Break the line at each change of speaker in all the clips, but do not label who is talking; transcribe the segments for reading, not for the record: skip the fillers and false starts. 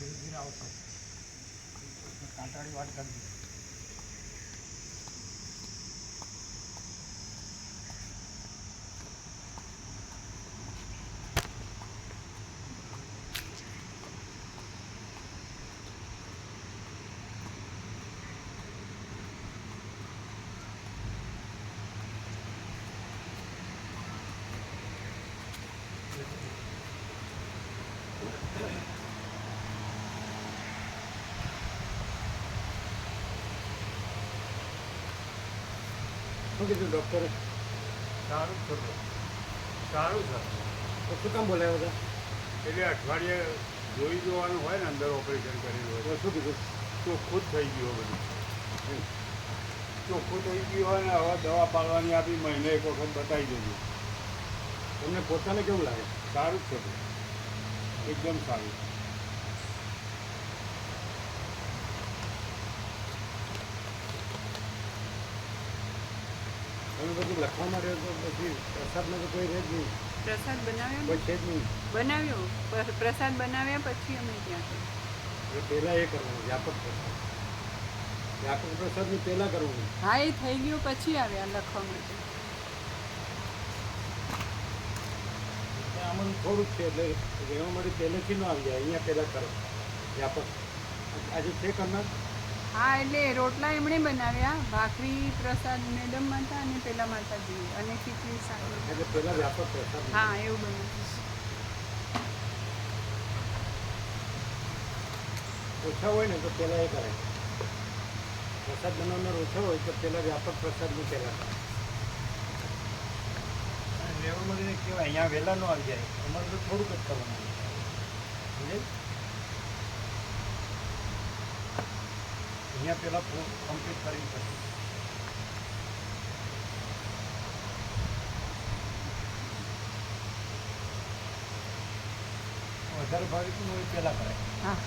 ધીરે ધીરે આવશે. કાંટાળી વાટ કરજો. શું કીધું ડૉક્ટરે?
સારું થતું, સારું થતું.
તો શું કામ બોલાવ્યા હતા?
એટલે અઠવાડિયે જોઈ જોવાનું હોય ને, અંદર ઓપરેશન કરેલું હોય
તો શું કીધું?
ચોખ્ખું જ થઈ ગયું બધું. ચોખ્ખું થઈ ગયું હોય ને હવે દવા પાડવાની આપી, મહિને એક વખત બતાવી દેજો.
તમને પોતાને કેવું લાગે?
સારું જ થતું, એકદમ સારું.
તમે બધું લખવામાં રહ્યો તો પછી પ્રસાદમાં તો કોઈ રહે જ નહીં.
પ્રસાદ બનાવ્યો
કોઈ છે જ નહીં.
બનાવ્યો પ્રસાદ બનાવ્યા પછી અમે ત્યાં
એટલે પહેલાં એ કરવાનું વ્યાપક પ્રસાદ. વ્યાપક પ્રસાદની પહેલાં કરવાનું.
હા એ થઈ ગયું પછી આવ્યા લખવા માટે.
આમાં થોડુંક છે એટલે રહેવા માટે પહેલેથી ન આવી જાય. અહીંયા પહેલાં કરો વ્યાપક. આજે છે કરનાર?
હા એટલે રોટલા એમણે બનાવ્યા, ભાખરી પ્રસાદ મેડમ માતા અને પેલા માતાજી અને ખીચડી શાક.
એટલે પહેલાં વ્યાપક પ્રસાદ.
હા એવું બનાવ્યું.
ઓછા હોય ને તો પહેલાં એ કરાય. પ્રસાદ બનાવનાર ઓછા હોય તો પહેલાં વ્યાપક પ્રસાદનું પહેલાં કરાય. લેવલ મળીને કહેવાય અહીંયા વહેલા ન આવી જાય. અમારે તો થોડુંક જ કરવાનું સમજે. અહીંયા પહેલાં કમ્પ્લીટ કરવી પડે. વધારે ભાવિકનું હોય પહેલાં કરાય.
હા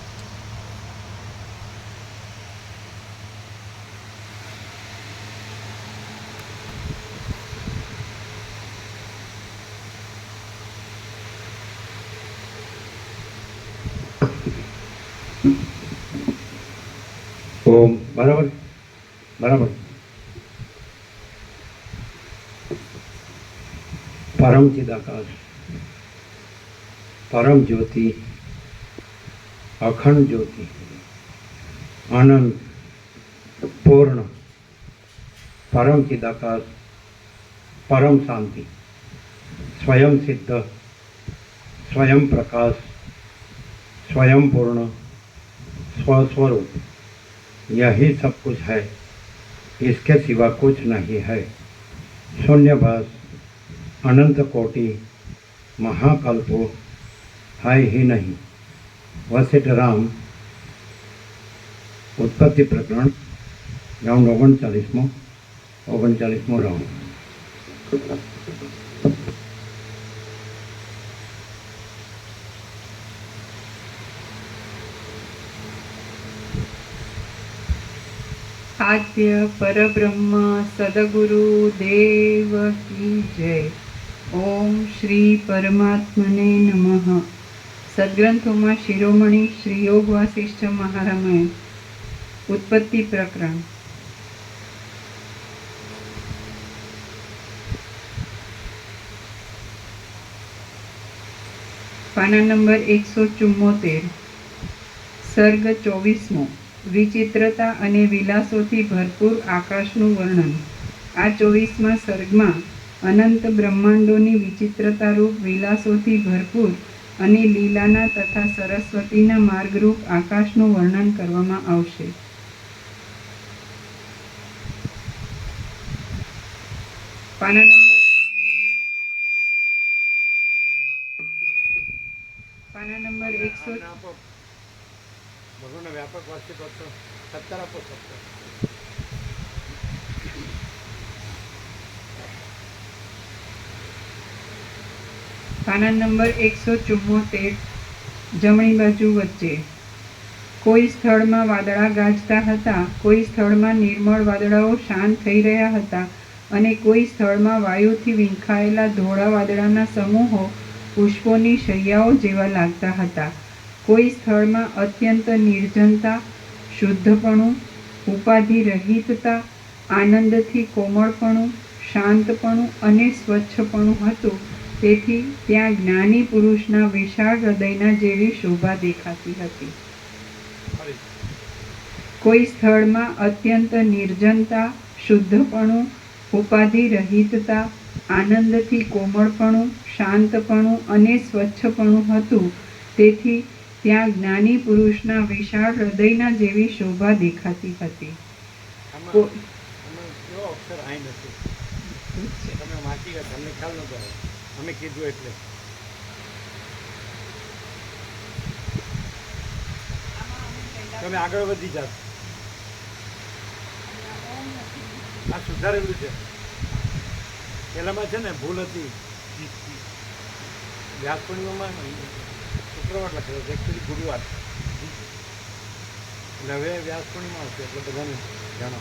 ઓમ બરાબર બરાબર. પરમ ચિદાકાશ, પરમ જ્યોતિ, અખંડ જ્યોતિ, આનંદ પૂર્ણ, પરમ ચિદાકાશ, પરમ શાंति, स्वयं सिद्ध, स्वयं प्रकाश, स्वयं पूर्ण, स्वस्वरूप, यही सब कुछ है, इसके सिवा कुछ नहीं है. शून्यभास, अनंत कोटि, महाकल्पो है ही नहीं. वशिष्ठ राम उत्पत्ति प्रकरण राउंड 39मो राउंड.
आद्य परब्रह्म सदगुरु देव की जय. ओम श्री परमात्मने नमः. सद्ग्रंथों शिरोमणि श्री योग वासिष्ठ महारामायण उत्पत्ति प्रकरण. पाना नंबर 174. सर्ग 24मो. विचित्रता અને વિલાસોથી ભરપૂર આકાશનું વર્ણન. આ 24મા સર્ગમાં અનંત બ્રહ્માંડોની વિચિત્રતારૂપ વિલાસોથી ભરપૂર અને લીલાના તથા સરસ્વતીના માર્ગરૂપ આકાશનું વર્ણન કરવામાં આવશે. પાના નંબર 100.
ભગવાનના વ્યાપક વાર્ષિક વર્ષો 17 આપો 17.
પાના નંબર 174. જમણી બાજુ વચ્ચે. કોઈ સ્થળમાં વાદળા ગાજતા હતા, કોઈ સ્થળમાં નિર્મળ વાદળાઓ શાંત થઈ રહ્યા હતા અને કોઈ સ્થળમાં વાયુથી વિંખાયેલા ધોળા વાદળાના સમૂહો પુષ્પોની શૈયાઓ જેવા લાગતા હતા. કોઈ સ્થળમાં અત્યંત નિર્જનતા, શુદ્ધપણું, ઉપાધિ રહિતતા, આનંદથી કોમળપણું, શાંતપણું અને સ્વચ્છપણું હતું. તેથી ત્યાં જ્ઞાની પુરુષના વિશાળ હૃદયના જેવી શોભા દેખાતી હતી. કોઈ સ્થળમાં અત્યંત નિર્જનતા, શુદ્ધપણું, ઉપાધિ રહિતતા, આનંદથી કોમળપણું, શાંતપણું અને સ્વચ્છપણું હતું. તેથી ત્યાં જ્ઞાની પુરુષના વિશાળ હૃદયના જેવી શોભા દેખાતી હતી.
આમાં કેવો અક્ષર અહીં નથી, તમે વાંચી ગયા, તમને ખ્યાલ નતો આવ્યો, અમે કીધું એટલે. તમે આગળ વધી જાઓ. આ સુધારેલું છે. પહેલામાં છે ને ભૂલ હતી. વ્યાસ પૂર્ણિમામાં શુક્રવાર લખેલો છે, એકચ્યુઅલી ગુરુવાર. એટલે હવે વ્યાસ પૂર્ણિમા આવશે એટલે બધાને જાણો.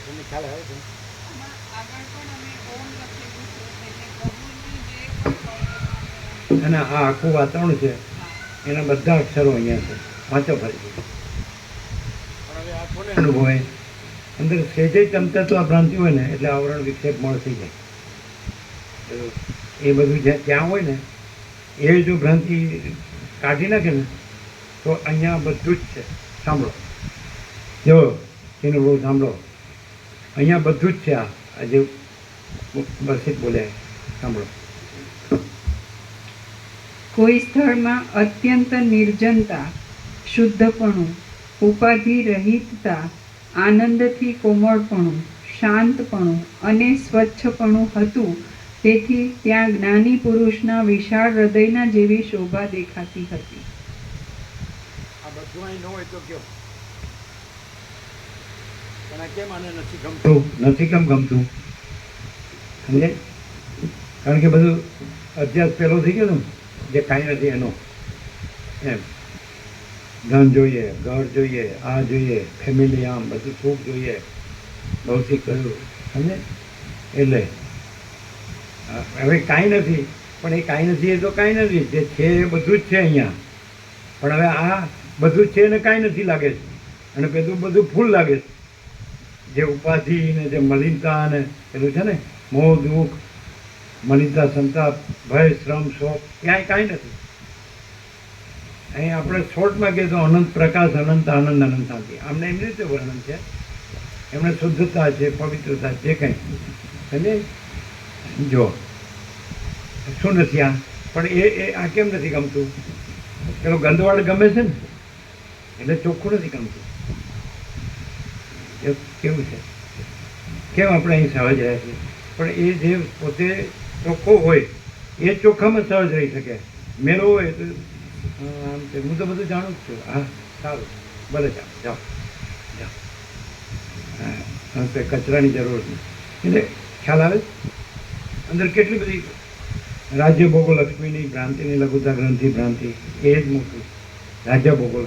તમને ખ્યાલ આવે છે?
અને આ આખું વાતાવરણ છે એના બધા અક્ષરો અહીંયા છે. વાંચો ફરી
પણ હવે આ કોને
અનુભવ હોય અંદર સહેજે ચમચાતું આ ભ્રાંતિ હોય ને એટલે આવરણ વિક્ષેપ મળ થઈ જાય. એ બધું ત્યાં હોય ને એ જો ભ્રાંતિ કાઢી નાખે ને તો અહીંયા બધું જ છે. સાંભળો, જો એનું બહુ સાંભળો, અહીંયા બધું જ છે. આ જે બરસિત બોલ્યા સાંભળો.
કોઈ સ્થળમાં અત્યંત નિર્જનતા, શુદ્ધપણું, ઉપાધિ રહિતતા, આનંદથી કોમળપણું, શાંતપણું અને સ્વચ્છપણું હતું. તેથી ત્યાં જ્ઞાની પુરુષના વિશાળ હૃદયના જેવી શોભા દેખાતી હતી.
આ બધું અહીં ન હોય તો કયો? પણ આ કેમ આને નથી ગમતું?
તો નથી કેમ ગમતું? સમજે? કારણ કે બધું અભ્યાસ પહેલો થઈ ગયો ને, જે કાંઈ નથી એનો. એમ ધન જોઈએ, ઘર જોઈએ, આ જોઈએ, ફેમિલી, આમ બધું સુખ જોઈએ, ભૌતિક કર્યું. સમજે? એટલે હવે કાંઈ નથી, પણ એ કાંઈ નથી એ તો કાંઈ નથી. જે છે એ બધું જ છે અહીંયા. પણ હવે આ બધું જ છે ને કાંઈ નથી લાગે છે. અને બધું ફૂલ લાગે છે. જે ઉપાધિ ને જે મલિનતા ને પેલું છે ને મોહ, દુઃખ, મલિનતા, સંતાપ, ભય, શ્રમ, શોક, ક્યાંય કાંઈ નથી. અહીં આપણે શોર્ટમાં કહીએ તો અનંત પ્રકાશ, અનંત આનંદ, અનંત શાંતિ. આમને એમની રીતે વર્ણન છે. એમણે શુદ્ધતા છે, પવિત્રતા, જે કંઈ. સમજે? જો શું નથી આ? પણ એ આ કેમ નથી ગમતું? પેલો ગંદવાડ ગમે છે ને એટલે ચોખ્ખું નથી ગમતું. એ કેવું છે? કેમ આપણે અહીં સહજ રહે છે? પણ એ જે પોતે ચોખ્ખો હોય એ ચોખ્ખામાં સહજ રહી શકે. મેળો હોય તો આમ છે, હું તો બધું જાણું જ છું. હા, સારું, ભલે જાઓ જાઓ જાઓ. હા, તો કચરાની જરૂર નથી. એટલે ખ્યાલ આવે અંદર કેટલી બધી રાજ્ય ભોગો લક્ષ્મીની ભ્રાંતિની લઘુતા ગ્રંથિ ભ્રાંતિ, એ જ મોટું રાજ્ય ભોગો.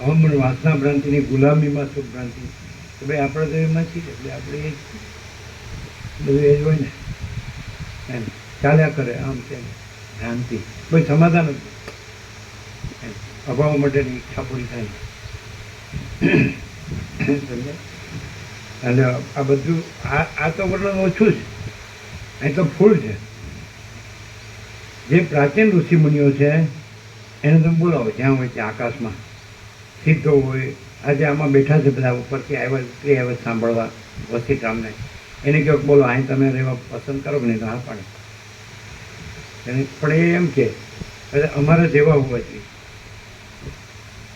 અહમ વાસના ભ્રાંતિની ગુલામીમાં સુખ ભ્રાંતિ. તો ભાઈ આપણે તો એમ નથી, એટલે આપણે એ બધું એ જ હોય ને. એમ ચાલ્યા કરે આમ તેમ ભ્રાંતિ, કોઈ સમાધાન નથી. એમ અભાવ માટેની ઈચ્છા પૂરી થાય. સમજાય? એટલે આ બધું આ તો વર્ણન ઓછું છે, અહીં તો ફૂલ છે. જે પ્રાચીન ઋષિમુનિઓ છે એને તમે બોલાવો જ્યાં હોય ત્યાં આકાશમાં સિદ્ધો હોય. આજે આમાં બેઠા છે બધા, ઉપરથી આવ્યા ઉતરી આવ્યા સાંભળવા વસીરામને. એને કહો બોલો અહીં તમે રહેવા પસંદ કરો કે નહીં તો હા પાડે. પણ એ એમ કે અમારા જેવા હોવા જોઈએ.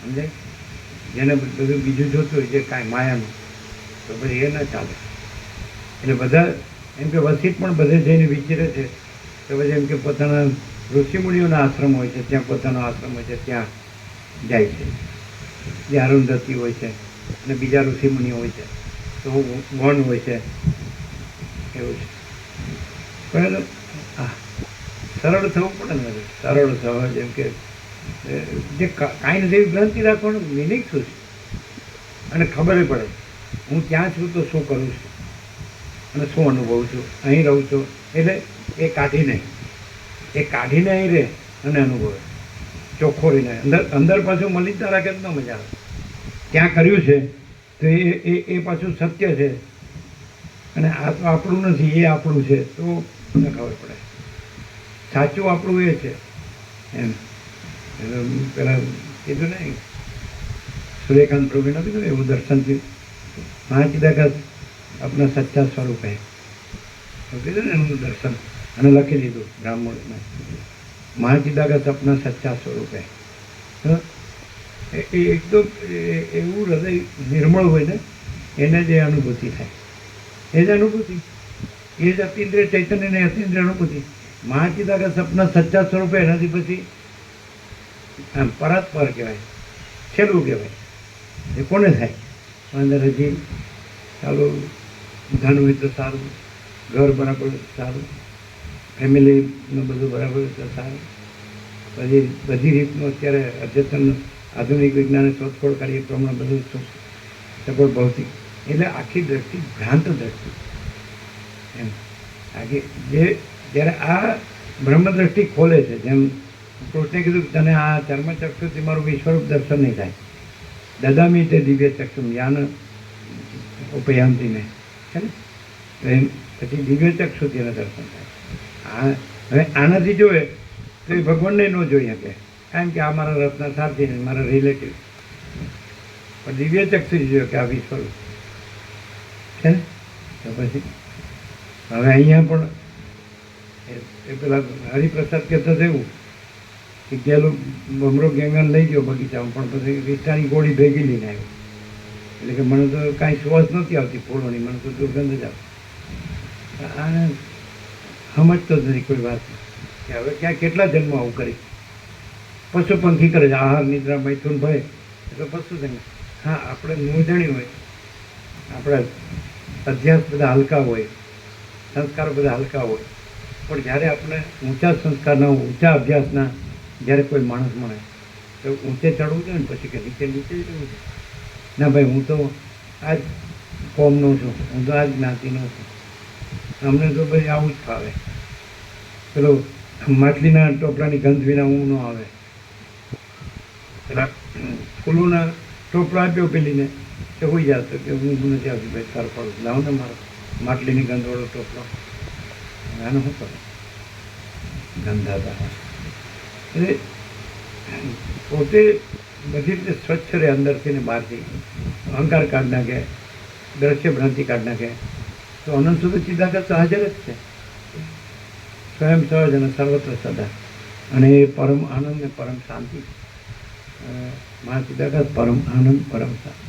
સમજાય? જેને બધું બીજું જોતું હોય, જે કાંઈ માયાનું, તો પછી એ ન ચાલે. એટલે બધા એમ કે વસીત પણ બધે જઈને વિચારે છે. તો પછી એમ કે પોતાના ઋષિમુનિઓના આશ્રમ હોય છે ત્યાં પોતાનો આશ્રમ હોય છે ત્યાં જાય છે. જે અરુંધતી હોય છે અને બીજા ઋષિમુનિઓ હોય છે, તો વન હોય છે, એવું છે. પણ હા, સરળ થવું પડે ને, સરળ સહજ. એમ કે જે કાંઈ નથી એવી ગ્રંથિ રાખવાનું મિનિંગ શું છે અને ખબર પડે હું ત્યાં છું તો શું કરું છું અને શું અનુભવું છું, અહીં રહું છું. એટલે એ કાઢીને અહીં રહે અને અનુભવે ચોખ્ખો રહીને અંદર અંદર પાછું મલિનતા રાખે તો ન મજા આવે. ત્યાં કર્યું છે તો એ પાછું સત્ય છે અને આ તો આપણું નથી, એ આપણું છે, તો ન ખબર પડે. સાચું આપણું એ છે એમ. પેલા કીધું ને સૂર્યકાંત પ્રભુ નથી કીધું એવું દર્શન થયું, મહાચિદાકાશ આપણા સચ્ચા સ્વરૂપ હે કીધું ને એનું દર્શન. અને લખી લીધું બ્રાહ્મણમાં, મહાચિદાકાશ આપના સચ્ચા સ્વરૂપ હે. એ એકદમ એવું હૃદય નિર્મળ હોય ને એને જે અનુભૂતિ થાય, એ જ અનુભૂતિ, એ જ અતિન્દ્રિય ચૈતન્ય ને અતિન્દ્રિય અનુભૂતિ. મહાચિદાકાશ આપના સચ્ચા સ્વરૂપે એનાથી પછી આમ પરાત્પર કહેવાય, છેલ્લું કહેવાય. એ કોને થાય? અંદર હજી ચાલો ધન હોય તો સારું, ઘર બરાબર સારું, ફેમિલીનું બધું બરાબર હોય તો સારું. પછી બધી રીતનું અત્યારે અદ્યતન આધુનિક વિજ્ઞાને શોધખોળ કરી એ પ્રમાણે બધું સગવડ ભૌતિક, એટલે આખી દ્રષ્ટિ ભ્રાંત દ્રષ્ટિ એમ. આખી જે જ્યારે આ બ્રહ્મદ્રષ્ટિ ખોલે છે, જેમ કૃષ્ણે કીધું કે તને આ ચર્મચક્ષુથી મારું વિશ્વરૂપ દર્શન નહીં થાય, દદામી તે દિવ્ય ચક્ષુ યાન ઉપયાંતિને છે ને, તો એમ પછી દિવ્ય ચક્ષુથી એને દર્શન થાય. હવે આનાથી જોવે તો એ ભગવાનને ન જોઈ શકે, કારણ કે આ મારા રત્ન સારથી ને મારા રિલેટિવ, પણ દિવ્ય ચક્ષુથી જોયું કે આ વિશ્વરૂપ છે ને. તો પછી હવે અહીંયા પણ એ પેલા હરિપ્રસાદ કહેતા થયું કે ગયેલું ભમરો ગેંગન લઈ ગયો બગીચામાં, પણ પછી રીટાની ગોળી ભેગી લઈને આવ્યો. એટલે કે મને તો કાંઈ શ્વાસ નથી આવતી ફૂલોની, મને તો દુર્ગંધ જ આવે. આને સમજતો જ નથી કોઈ વાત કે હવે ક્યાં કેટલા જન્મ આવું કરી. પશુ પંખી કરે છે, આહાર નિદ્રા મૈથુન ભય, એટલે પશુ જન્મ. હા, આપણે મૂંઝણી હોય, આપણા અધ્યાસ બધા હલકા હોય, સંસ્કારો બધા હલકા હોય, પણ જ્યારે આપણે ઊંચા સંસ્કારના ઊંચા અભ્યાસના જ્યારે કોઈ માણસ મળે તો ઊંચે ચડવું જોઈએ ને, પછી કે નીચે નીચે જ રહેવું છે. ના ભાઈ, હું તો આ જ કોમનો છું, હું તો આ જ જ્ઞાતિનો છું, અમને તો ભાઈ આવું જ ફાવે. પેલો માટલીના ટોપલાની ગંધ વિના હું ન આવે. પેલા ફૂલોના ટોપલો આપ્યો પેલીને તો હોઈ જતો કે હું નથી આવતી ભાઈ, તાર પડું લાવ ને મારો માટલીની ગંધવાળો ટોપલો. આનો શું કરે ગંધાતા. એટલે પોતે બધી રીતે સ્વચ્છ રહે અંદરથી ને બહારથી. અહંકાર કાઢી નાખે, દ્રશ્ય ભ્રાંતિ કાઢી નાખે, તો અનંત સુધી ચિદાકાશ હાજર જ છે, સ્વયં સહજ અને સર્વત્ર સદા. અને એ પરમ આનંદ ને પરમ શાંતિ. મહાચિદાકાશ પરમ આનંદ પરમ શાંતિ.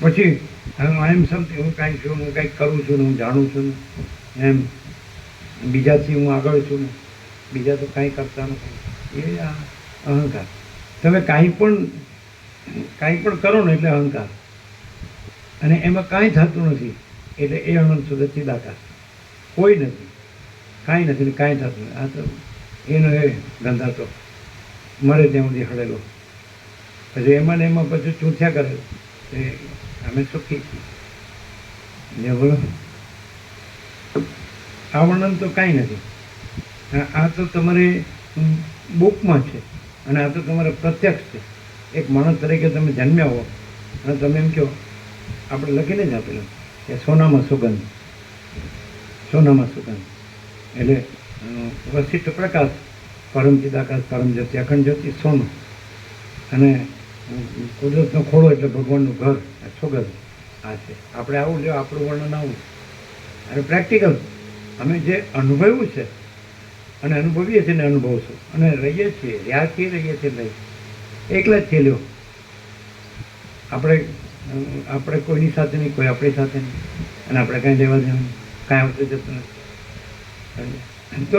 પછી આઈ એમ સમથિંગ, હું કાંઈક છું, હું કાંઈક કરું છું ને હું જાણું છું ને એમ, બીજાથી હું આગળ છું ને બીજા તો કાંઈ કરતા નથી, એ આ અહંકાર. તમે કાંઈ પણ કરો ને એટલે અહંકાર, અને એમાં કાંઈ થતું નથી એટલે એ અનંત સુધી ચિદાકાશ. કોઈ નથી, કાંઈ નથી ને કાંઈ થતું નથી. આ તો એનો એ ગંધાતો મરે ત્યાં સુધી હળેલો, પછી એમાં ને એમાં પછી ચૂંથ્યા કરે એ અમે સુખી છીએ. બોલો, આ વર્ણન તો કાંઈ નથી. આ તો તમારે બુકમાં છે અને આ તો તમારે પ્રત્યક્ષ છે. એક માણસ તરીકે તમે જન્મ્યા હો અને તમે એમ કહો, આપણે લખીને જ આપેલું કે સોનામાં સુગંધ, સોનામાં સુગંધ એટલે વશિષ્ઠ પ્રકાશ, પરમ ચિદાકાશ, પરમ જ્યોતિ, અખંડ જ્યોતિ, સોનું, અને કુદરતનો ખોળો એટલે ભગવાનનું ઘર, સુગંધ. આ છે આપણે આવું લ્યો, આપણું વર્ણન આવું. અને પ્રેક્ટિકલ અમે જે અનુભવ્યું છે અને અનુભવીએ છીએ ને અનુભવશું અને રહીએ છીએ, રહ્યા છીએ, રહીએ છીએ નહીં, એકલા જ છીએ. લ્યો, આપણે કોઈની સાથે નહીં, કોઈ આપણી સાથે નહીં, અને આપણે કાંઈ લેવા દેવાનું, કાંઈ આવતું જતું નથી. તો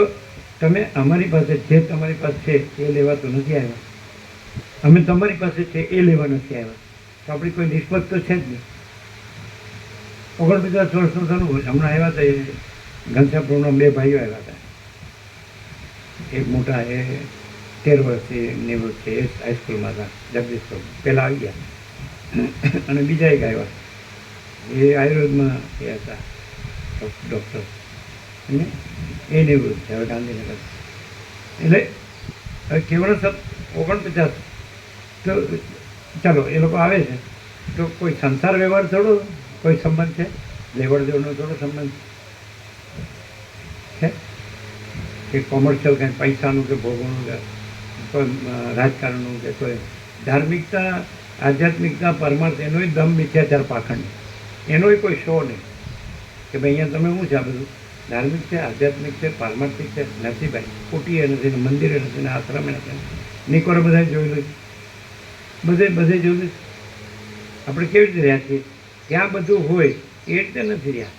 તમે અમારી પાસે જે તમારી પાસે છે એ લેવા તો નથી આવ્યા, અમે તમારી પાસે છે એ લેવા નથી આવ્યા, તો આપણી કોઈ નિસ્બત તો છે જ નહીં. 49 વર્ષનું થયું, હમણાં આવ્યા હતા એ ઘનશ્યામપુરના 2 ભાઈઓ આવ્યા હતા. એક મોટા એ 13 વર્ષથી નિવૃત્ત છે, એ હાઈસ્કૂલમાં હતા, જગદીશપુર પહેલાં આવી ગયા. અને બીજા એક આવ્યા, એ આયુર્વેદમાં એ હતા ડૉક્ટર, અને એ નિવૃત્ત છે હવે ગાંધીનગર. એટલે હવે કેવળ 49 તો ચાલો એ લોકો આવે છે તો કોઈ સંસાર વ્યવહાર થોડો કોઈ સંબંધ છે, લેવડ દેવડનો થોડો સંબંધ છે કે કોમર્શિયલ કંઈ પૈસાનું કે ભોગવનું કે કોઈ રાજકારણનું કે કોઈ ધાર્મિકતા, આધ્યાત્મિકતા, પરમાર્થ એનોય દમ મિથ્યાચાર પાખંડ, એનોય કોઈ શો નહીં કે ભાઈ અહીંયા તમે શું છે આ બધું ધાર્મિક છે, આધ્યાત્મિક છે, પારમાર્થિક છે, નથી ભાઈ. કુટીએ નથી ને મંદિરે નથી ને આશ્રમે નથી. નિકોરે બધા જોયેલું છે, બધે જોયેલું છે. આપણે કેવી રીતે રહ્યા છીએ ત્યાં બધું હોય એ રીતે નથી રહ્યા.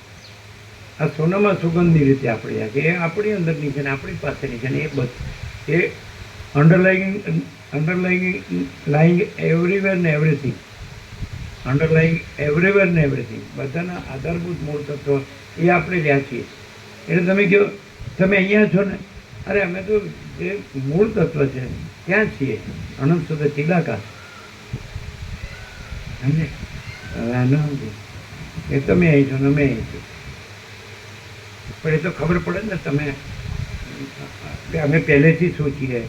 આ સોનામાં સુગંધની રીતે આપણે રહ્યા કે એ આપણી અંદરની છે ને આપણી પાસેની છે ને એ બધું એ લાઈંગ એવરીવેર ને એવરીથિંગ, એવરીવેર ને એવરીથિંગ, બધાના આધારભૂત મૂળ તત્વો એ આપણે રહ્યા છીએ. એટલે તમે કહો તમે અહીંયા છો ને, અરે અમે તો જે મૂળ તત્વ છે ત્યાં છીએ, અનંત સુધી ચિલાકાશ. સમજે? એ તમે અહીં છો ને અમે અહીં છો, પણ એ તો ખબર પડે ને તમે કે અમે પહેલેથી શું છીએ,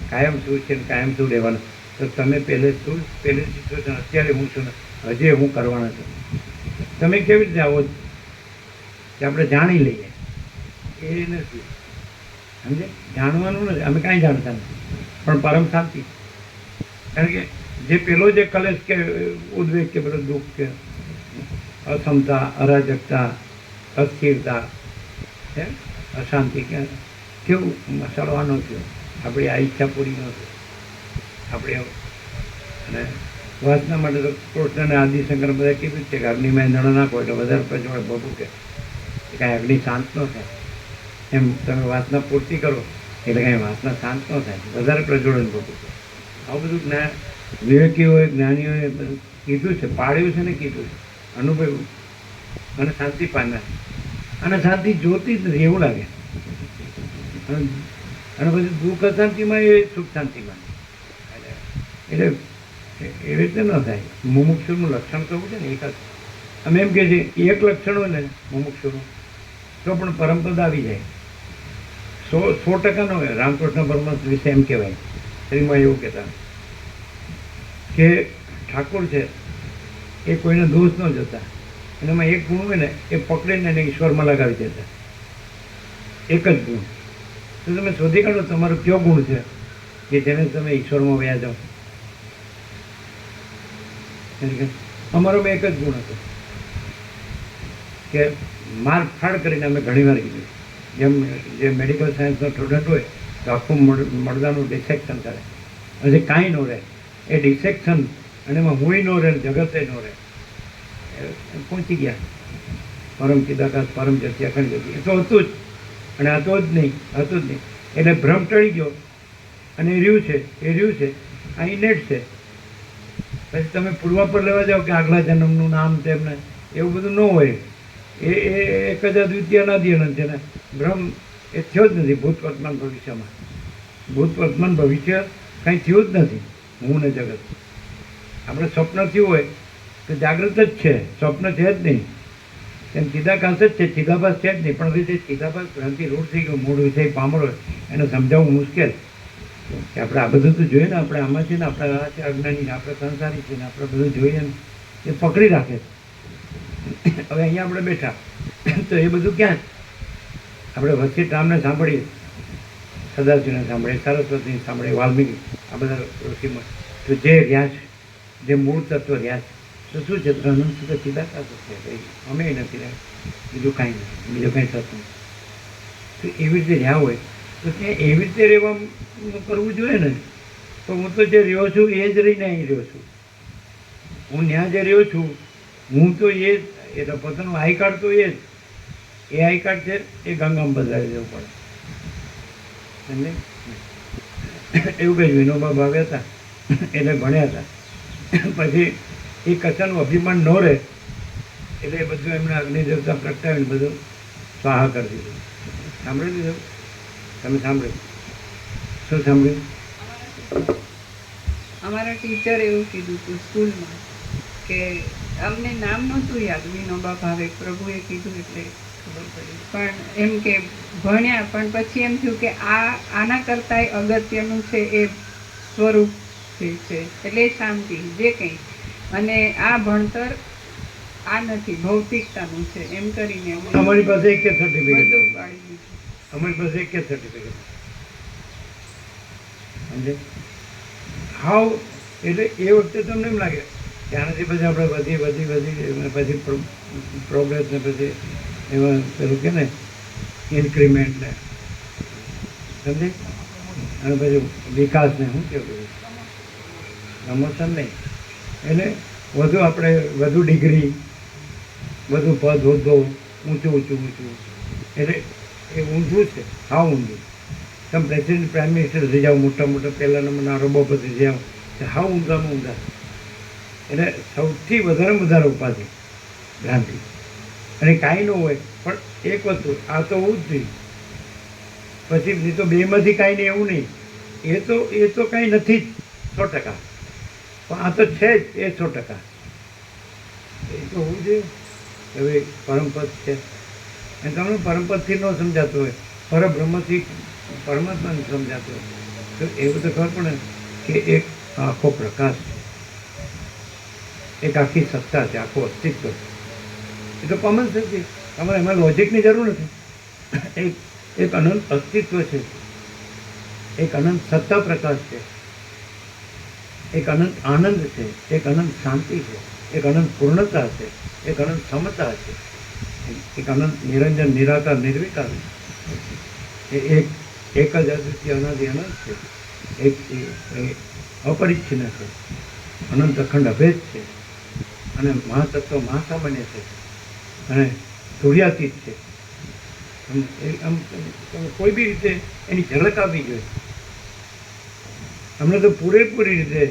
કાયમ શું છે ને કાયમ શું રહેવાનું. તો તમે પહેલેથી શું છો ને અત્યારે હું છું ને હજી હું કરવાના છું. તમે કેવી રીતે આવો કે આપણે જાણી લઈએ એ નથી. સમજે? જાણવાનું નથી, અમે કાંઈ જાણતા નથી, પણ પરમ શાંતિ. કારણ કે જે પેલો જે કલેશ કે ઉદ્વેગ કે પેલો દુઃખ કે અસમતા, અરાજકતા, અસ્થિરતા, અશાંતિ કે કેવું મસાલો આનો થયો, આપણી આ ઈચ્છા પૂરી ન થઈ. આપણે અને વાસના માટે તો કૃષ્ણને આદિશંકર બધા કીધું છે કે અગ્નિમાં એંધણો નાખો એટલે વધારે પ્રજ્વળ ભભૂ કે કાંઈ અગ્નિ શાંત ન થાય. એમ તમે વાસના પૂર્તિ કરો એટલે કાંઈ વાસના શાંત ન થાય, વધારે પ્રજ્વલન ભભૂ. આવું બધું જ્ઞાન વિવેકીઓએ જ્ઞાનીઓએ બધું કીધું છે, પાડ્યું છે ને કીધું છે, અનુભવ્યું અને શાંતિ પામ્યા. અને શાંતિ જોતી જ નથી એવું લાગે. અને પછી દુઃખ અશાંતિમાં એ સુખ શાંતિમાં. એટલે એવી રીતે ન થાય. મુમુક્ષુનું લક્ષણ તો છે ને એક જ. અમે એમ કહે છે એક લક્ષણ હોય ને મુમુક્ષુનું તો પણ પરમપદ આવી જાય. 100% ન હોય. રામકૃષ્ણ પરમહંસ વિશે એમ કહેવાય, શ્રીમાં એવું કહેતા કે ઠાકોર છે એ કોઈને દોષ ન જતા, અને એમાં એક ગુણ હોય ને એ પકડીને એને ઈશ્વરમાં લગાવી દેતા. એક જ ગુણ. તો તમે શોધી કાઢો તમારો કયો ગુણ છે કે જેને તમે ઈશ્વરમાં વયા જાઓ. અમારો એક જ ગુણ હતો કે માર ફાડ કરીને અમે ઘણી વાર કીધું, જેમ જે મેડિકલ સાયન્સનો સ્ટુડન્ટ હોય તો આખું મળદાનું ડિસેક્શન કરે, હજી કાંઈ ન રહે. એ ડિસેક્શન અને એમાં હુંય ન રહે, જગતે ન રહે. પહોંચી ગયા પરમ ચિદાકાશ, પરમ જતી, અખંડ જતી. એ તો હતું જ, અને હતો જ નહીં. એટલે ભ્રમ ટળી ગયો અને એ રહ્યું છે અહીં નેટ છે. પછી તમે પૂર્વાપર લેવા જાઓ કે આગલા જન્મનું નામ તેમને એવું બધું ન હોય. એ એક જ દ્વિતીય અનાદિ અનંત છે ને. ભ્રમ એ થયો જ નથી ભૂત વર્તમાન ભવિષ્યમાં. ભૂત વર્તમાન ભવિષ્ય કાંઈ થયું જ નથી. હું ને જગત આપણે સ્વપ્ન થયું હોય તો જાગૃત જ છે, સ્વપ્ન છે જ નહીં. એમ ચિદાકાશ જ છે, ચિદાભાસ છે જ નહીં. પણ જે ચિદાભાસ ભ્રાંતિ રૂઢ થઈ ગયો, મૂળ વિષય પામરો, એને સમજાવવું મુશ્કેલ. કે આપણે આ બધું તો જોઈએ ને, આપણે આમાં છે ને, આપણે આ છે અજ્ઞાની ને, આપણે સંસારી છે ને, આપણે બધું જોઈએ ને એ પકડી રાખે છે. હવે અહીંયા આપણે બેઠા તો એ બધું ક્યાં? આપણે વચ્ચે રામને સાંભળીએ, સદાશિવને સાંભળીએ, સરસ્વતીને સાંભળીએ, વાલ્મીકી, આ બધા ઋષિમાં તો જે રહ્યા છે, જે મૂળ તત્વ રહ્યા છે તો શું છે? અનંત સુધી ચિદાકાશ છે. ભાઈ અમે નથી રહ્યા, બીજું કાંઈ નથી, બીજું કાંઈ થતું નથી. તો એવી રીતે રહ્યા હોય તો ત્યાં એવી રીતે રહેવાનું કરવું જોઈએ ને. તો હું તો જે રહ્યો છું એ જ રહીને અહીં રહ્યો છું. હું ત્યાં જે રહ્યો છું હું તો એ તો પોતાનું આઈ કાર્ડ તો એ જ. એ આઈ કાર્ડ છે એ ગંગામાં બદલાવી દેવું પડે. સમજે? એવું કંઈ વિનોબા ભાવે હતા એટલે ભણ્યા હતા. પછી એ કશાનું અભિમાન ન રહે એટલે એ બધું એમને અગ્નિદેવતા પ્રગટાવીને બધું સ્વાહા કરી દીધું. સાંભળી દીધું? તમે સાંભળ્યું? શું સાંભળ્યું?
અમારા ટીચર એવું કીધું હતું સ્કૂલમાં કે અમને નામ નહોતું યાદ, વિનોબા ભાવે. પ્રભુએ કીધું એટલે ખબર પડી. પણ એમ કે ભણ્યા પણ પછી એમ થયું કે આના કરતાંય અગત્યનું છે એ સ્વરૂપ છે, એટલે શાંતિ જે કંઈ. અને આ ભણતર આ નથી, ભૌતિકતાનું છે એમ કરીને
અમારી પાસે એક કે સર્ટિફિકેટ
બધું પાડી દીધું.
અમારી પાસે એક કે સર્ટિફિકેટ સમજે હાવ. એટલે એ વખતે તમને એમ લાગે ત્યાંથી પછી આપણે વધી પછી પ્રોગ્રેસ ને પછી એમાં પેલું કે ને ઇન્ક્રીમેન્ટ ને સમજે, અને પછી વિકાસને શું કહેવું પ્રમોશન નહીં, એટલે વધુ આપણે વધુ ડિગ્રી, વધુ પદ હોદ્દો, ઊંચું, એટલે એ ઊંધું છે, હા ઊંધું. તમે પ્રેસિડેન્ટ પ્રાઇમ મિનિસ્ટર થઈ જાઓ, મોટા પહેલા નંબરના અરબોપતિ થઈ જાઓ, હા ઊંધામાં ઊંધા. એટલે સૌથી વધારે ઉપાધિ ભ્રાંતિ, અને કાંઈ ન હોય. પણ એક વસ્તુ આ તો હોવું જ જોઈએ, પછી નહીં તો બેમાંથી કાંઈ નહીં એવું નહીં. એ તો કાંઈ નથી જ 100%, પણ આ તો છે જ એ 100%. એ તો હોવું જોઈએ. હવે પરમપદ છે અને તમને પરમપદથી ન સમજાતું હોય, પરબ્રહ્મથી પરમાત્માને સમજાતું હોય તો એવું તો ખબર પડે કે એક આખો પ્રકાશ છે, એક આખી સત્તા છે, આખું અસ્તિત્વ છે. એ તો કોમન સેન્સ છે, તમારે એમાં લોજિકની જરૂર નથી. એક અનંત અસ્તિત્વ છે, એક અનંત સત્તા પ્રકાશ છે, એક અનંત આનંદ છે, એક અનંત શાંતિ છે, એક અનંત પૂર્ણતા છે, એક અનંત સમતા છે, એક અનંત નિરંજન નિરાકાર નિર્વિકાર છે. એક જ અદ્વિતીય અનાદિ અનંત છે, એક અપરિચ્છિન્ન છે, અનંત અખંડ અભેદ છે, અને મહાતત્વ મહાસામાન્ય છે, અને સૂર્યાતીત છે. આમ કોઈ બી રીતે એની ઝલક આપવી જોઈએ. અમને તો પૂરેપૂરી રીતે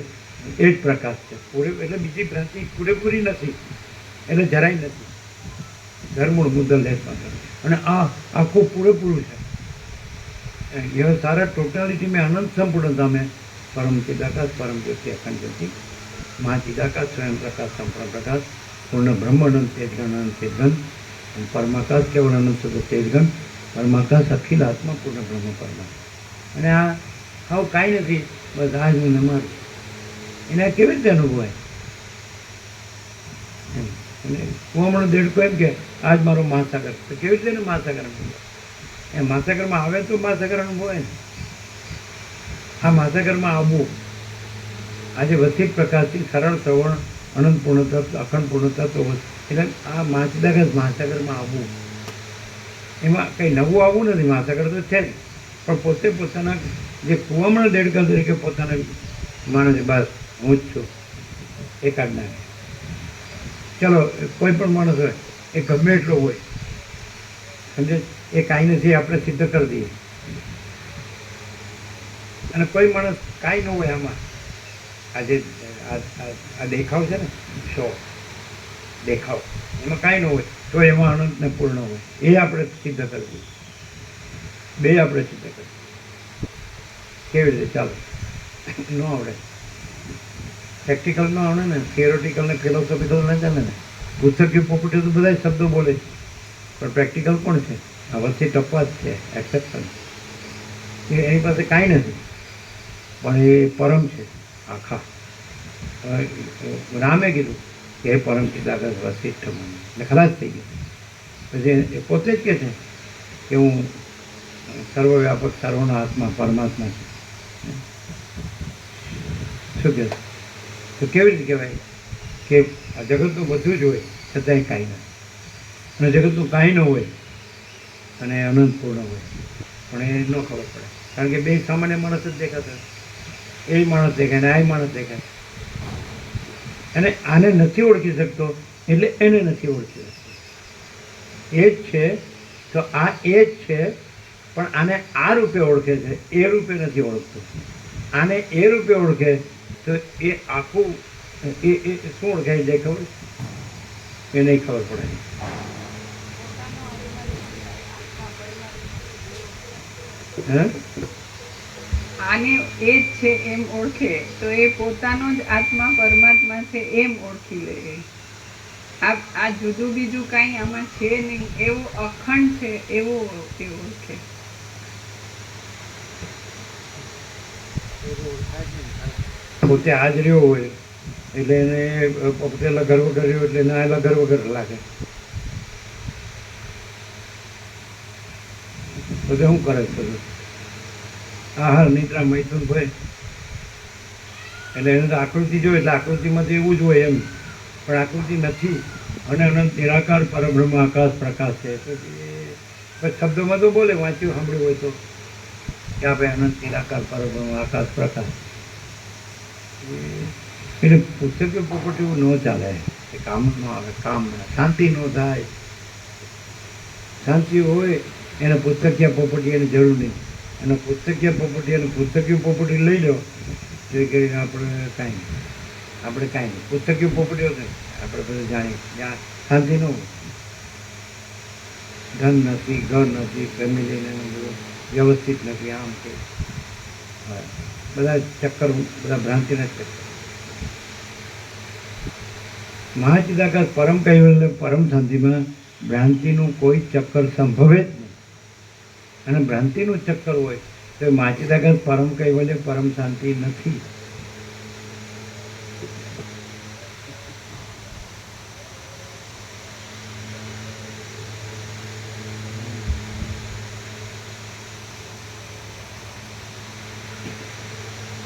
એ જ પ્રકાશ છે. એટલે બીજી ભ્રાંતિ પૂરેપૂરી નથી, એટલે જરાય નથી. ધર્મૂળ મુદ્દલ લેશ માત્ર, અને આ આખું પૂરેપૂરું છે. यह सारा टोटालिटी में अनंत संपूर्णता में परम चिदाकाश परम ज्योति अखंड ज्योति महा चिदाकाश स्वयं प्रकाश संपूर्ण प्रकाश पूर्ण ब्रह्म अनंत तेजगण अनंत तेजगण परमाकाश केवल अनंत शुद्ध तेजगण परमाकाश अखिल आत्मा पूर्ण ब्रह्म परमात्मा. અને આ હાવ કાંઈ નથી, બસ આજ હું મારું. એને કેવી રીતે અનુભવાય? અને કુવામણો દેડકો એમ કે આજ મારો મહાસાગર, તો કેવી રીતે એને મહાસાગર અનુભવાય? એ મહાસાગરમાં આવે તો મહાસાગર અનુભવાય ને. આ મહાસાગરમાં આવવું, આજે વસિત પ્રકાશથી સરળ શ્રવણ અનંત પૂર્ણતા અખંડ પૂર્ણતા તો એટલે આ મહાસાગરમાં આવવું, એમાં કંઈ નવું આવવું નથી. મહાસાગર તો છે જ, પણ પોતે પોતાના જે કુવામણા દેડકા તરીકે પોતાને માને છે, બસ હું જ છું, એ કાઢ નાખે. ચલો કોઈ પણ માણસ હોય એ ગમે એટલો હોય, સમજે, એ કાંઈ નથી આપણે સિદ્ધ કરી દઈએ. અને કોઈ માણસ કાંઈ ન હોય આમાં, આજે આ દેખાવ છે ને, શો દેખાવ, એમાં કાંઈ ન હોય તો એમાં અનંત ને પૂર્ણ હોય, એ આપણે સિદ્ધ કરી દઈએ. બે આપણે સિદ્ધ કરીએ. કેવી રીતે? ચાલો, ન આવડે, પ્રેક્ટિકલ ન આવડે ને, થિયોરિટિકલ ને ફિલોસોફિકલ ન ચાલે ને. પુસ્તકીય પોપટે તો બધા શબ્દો બોલે છે, પણ પ્રેક્ટિકલ કોણ છે? આ વચ્ચે ટપવાજ છે, એક્સેપ્શન. એની પાસે કાંઈ નથી, પણ એ પરમ છે આખા. રામે કીધું કે એ પરમ ચિદાકાશ વસિષ્ઠ મને, એટલે ખલાસ થઈ ગયું. પછી એ પોતે જ કહે છે કે હું સર્વવ્યાપક સર્વના આત્મા પરમાત્મા છું. શું કહે? તો કેવી રીતે કહેવાય કે આ જગતનું બધું જ હોય છતાંય કાંઈ નથી, અને જગતનું કાંઈ ન હોય અને અનંત પૂર્ણ હોય, પણ એ ન ખબર પડે. કારણ કે બે સામાન્ય માણસ જ દેખાતા, એ માણસ દેખાય ને આ માણસ દેખાય, અને આને નથી ઓળખી શકતો એટલે એને નથી ઓળખી શકતો. એ જ છે તો આ એ જ છે, પણ આને આ રૂપે ઓળખે છે, એ રૂપે નથી ઓળખતો. આને એ રૂપે ઓળખે તો એ આખું એ શું ઓળખાય જાય ખબર? એ નહીં ખબર પડે.
આને એ જ છે એમ ઓળખે તો એ પોતાનો જ આત્મા પરમાત્મા છે એમ ઓળખી લે. આ જુદું બીજું કાંઈ આમાં છે નહીં, એવું અખંડ છે એવું એવું છે.
એવું થાય જ નહીં ખરા.
પોતે હાજ રહ્યો હોય એટલે એને પોતે લગર વગર રહ્યો એટલે ના લગર વગર લાગે. બધે શું કરે છે બધું? આહાર નિદ્રા મૈથુન હોય એટલે એને તો આકૃતિ જોઈએ એટલે આકૃતિમાં તો એવું જ હોય એમ, પણ આકૃતિ નથી. અને અનંત નિરાકાર પરબ્રહ્મ આકાશ પ્રકાશ છે. તો એ શબ્દોમાં તો બોલે, વાંચ્યું સાંભળ્યું હોય તો કે આપણે અનંત નિરાકાર પરબ્રહ્મ આકાશ પ્રકાશ. એટલે પુસ્તક પોપટીઓ ન ચાલે, એ કામ ન આવે, કામ શાંતિ ન થાય. શાંતિ હોય એને પુસ્તકીય પોપટી એની જરૂર નહીં. અને પુસ્તકીય પોપટી અને પુસ્તકીય પોપટી લઈ લો તો એ કહે આપણે કાંઈ નહીં, આપણે કાંઈ નહીં. પુસ્તકીય પોપટીઓ છે આપણે બધું જાણીએ, ત્યાં શાંતિ ન હોય. ધન નથી, ઘર નથી, ફેમિલીને બધું વ્યવસ્થિત નથી, આમ છે. બધા ચક્કર, બધા ભ્રાંતિના ચક્કર. મહાચિદાકાશ પરમ કૈવલ્ય પરમ શાંતિમાં ભ્રાંતિનું કોઈ ચક્કર સંભવે જ નહીં. અને ભ્રાંતિનું ચક્કર હોય તો મહાચિદાકાશ પરમ કૈવલ્ય પરમ શાંતિ નથી.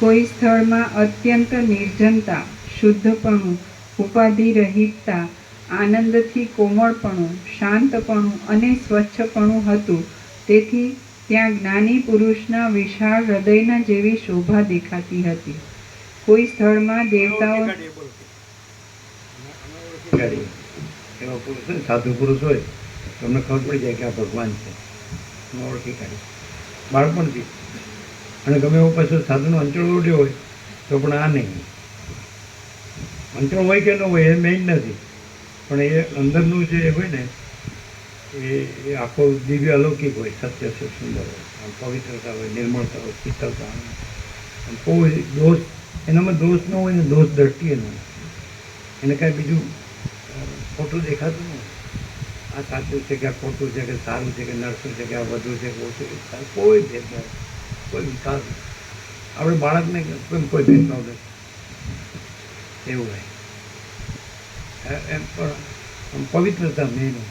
કોઈ સ્થળમાં અત્યંત નિર્જનતા, શુદ્ધપણું, ઉપાધિ રહિતતા, આનંદથી કોમળપણું, શાંતપણું અને સ્વચ્છપણું હતું. તેથી ત્યાં જ્ઞાની પુરુષના વિશાળ હૃદયના જેવી શોભા દેખાતી હતી. કોઈ સ્થળમાં દેવતાઓ
ઓળખી કાઢીએ, બોલો. અમે ઓળખી
કરીએ એવા પુરુષ હોય, સાધુ પુરુષ હોય તો અમને ખબર પડી જાય કે આ ભગવાન છે. અમે ઓળખી કાઢીએ બાળપણથી. અને ગમે એવો પાછો સાધુનો અંચળ ઉડ્યો હોય તો પણ આ નહીં. અંચળ હોય કે ન હોય એ મેઇન નથી, પણ એ અંદરનું જે હોય ને એ આખો દિવ્ય અલૌકિક હોય, સત્ય છે, સુંદર હોય, આમ પવિત્રતા હોય, નિર્મળતા હોય, શીતળતા હોય. આમ કોઈ દોષ એનામાં દોષ ન હોય ને દોષ દ્રષ્ટિએ ન હોય. એને કાંઈ બીજું ખોટું દેખાતું ન હોય. આ સાચું છે કે આ ખોટું છે કે સારું છે કે નરસું છે કે આ વધુ છે કે ઓછું છે, કોઈ ભેદભાવ, કોઈ વિકાર નહીં. આપણે બાળકને કેમ કોઈ ભેદભાવ નથી એવું હોય. એમ પણ આમ પવિત્રતા મેન હોય.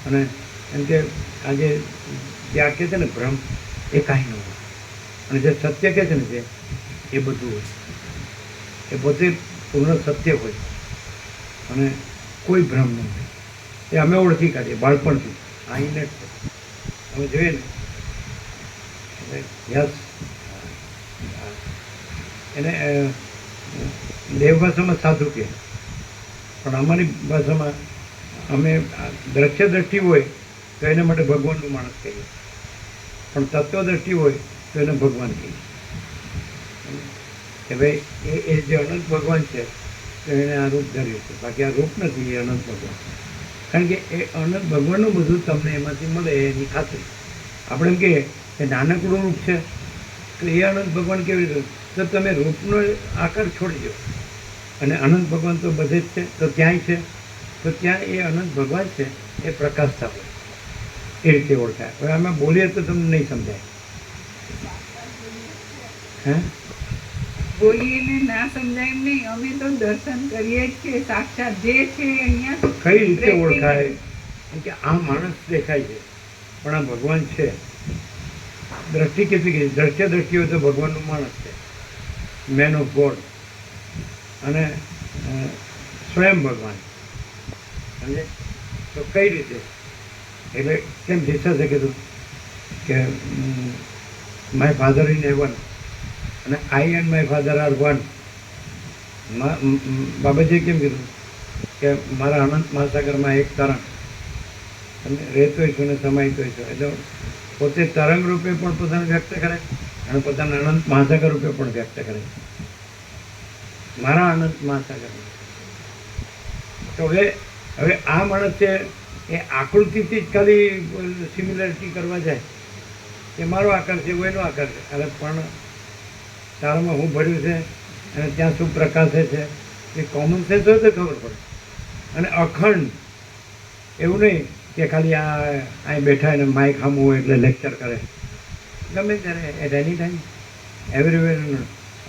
અને એમ કે આજે જે આ કહે છે ને ભ્રમ એ કાંઈ ન હોય. અને જે સત્ય કહે છે ને જે એ બધું હોય. એ પોતે પૂર્ણ સત્ય હોય અને કોઈ ભ્રમ ન હોય. એ અમે ઓળખી કાઢીએ બાળપણથી. આઈને અમે જોઈએ ને યસ એને દેવ ભાષામાં સાધુ કહે, પણ અમારી ભાષામાં અમે દ્રશ્ય દ્રષ્ટિ હોય તો એના માટે ભગવાનનું માણસ કહીએ, પણ તત્વદ્રષ્ટિ હોય તો એને ભગવાન કહીએ કે ભાઈ એ જે અનંત ભગવાન છે તો એણે આ રૂપ ધર્યું છે. બાકી આ રૂપ નથી, એ અનંત ભગવાન. કારણ કે એ અનંત ભગવાનનું બધું તમને એમાંથી મળે એની ખાતરી. આપણે એમ કહીએ કે નાનકડું રૂપ છે તો એ અનંત ભગવાન કેવી રીતે? તો તમે રૂપનો આકાર છોડી દો અને અનંત ભગવાન તો બધે જ છે, તો ક્યાંય છે, તો ત્યાં એ અનંત ભગવાન છે એ પ્રકાશતા હોય, એ રીતે ઓળખાય. હવે અમે બોલીએ તો તમને નહીં સમજાય. હે
બોલીએ ને ના સમજાય એમ નહીં, અમે તો દર્શન કરીએ જ છીએ. સાક્ષાત જે છે અહીંયા
કઈ રીતે ઓળખાય? કેમ કે આ માણસ દેખાય છે પણ આ ભગવાન છે. દ્રષ્ટિ કેટલી ગઈ? દ્રશ્ય દ્રષ્ટિ હોય તો ભગવાનનું માણસ છે, મેન ઓફ ગોડ, અને સ્વયં ભગવાન. સમજે? તો કઈ રીતે? એટલે કેમ જીસસે કીધું કે માય ફાધર ઇન હેવન અને I and my father are one. બાબાજીએ કેમ કીધું કે મારા અનંત મહાસાગરમાં એક તરંગ, તમે રહેતો છો ને સમાયતો છો. એટલે પોતે તરંગ રૂપે પણ પોતાને વ્યક્ત કરે અને પોતાના અનંત મહાસાગર રૂપે પણ વ્યક્ત કરે. મારા અનંત મહાસાગર. તો હવે આ માણસ છે એ આકૃતિથી જ ખાલી સિમિલરિટી કરવા જાય કે મારો આકાર છે એનો આકાર છે. અરે પણ તારામાં હું ભર્યું છે અને ત્યાં શું પ્રકાશે છે એ કોમન સેન્સ હોય તો ખબર પડે. અને અખંડ. એવું નહીં કે ખાલી અહીં બેઠા એને માઇક સામું હોય એટલે લેક્ચર કરે. ગમે ત્યારે at any time everywhere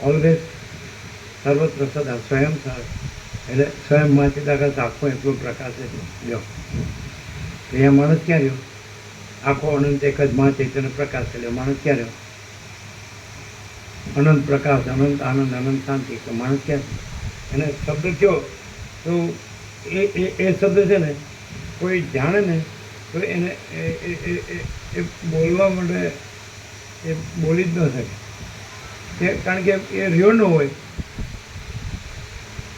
always સર્વત્ર સદા સ્વયં એટલે સ્વયંમાંથી દાખલ આખો એટલો પ્રકાશ છે. જો અહીંયા માણસ ક્યાં રહ્યો? આખો અનંત એક જ માં ચૈતન્ય પ્રકાશ છે. એટલે માણસ ક્યાં રહ્યો? અનંત પ્રકાશ, અનંત આનંદ, અનંત શાંતિ. તો માણસ ક્યાં? એને શબ્દ કયો તો એ શબ્દ છે ને કોઈ જાણે ને તો એને એ બોલવા માટે એ બોલી જ ન શકે. કારણ કે એ રહ્યો ન હોય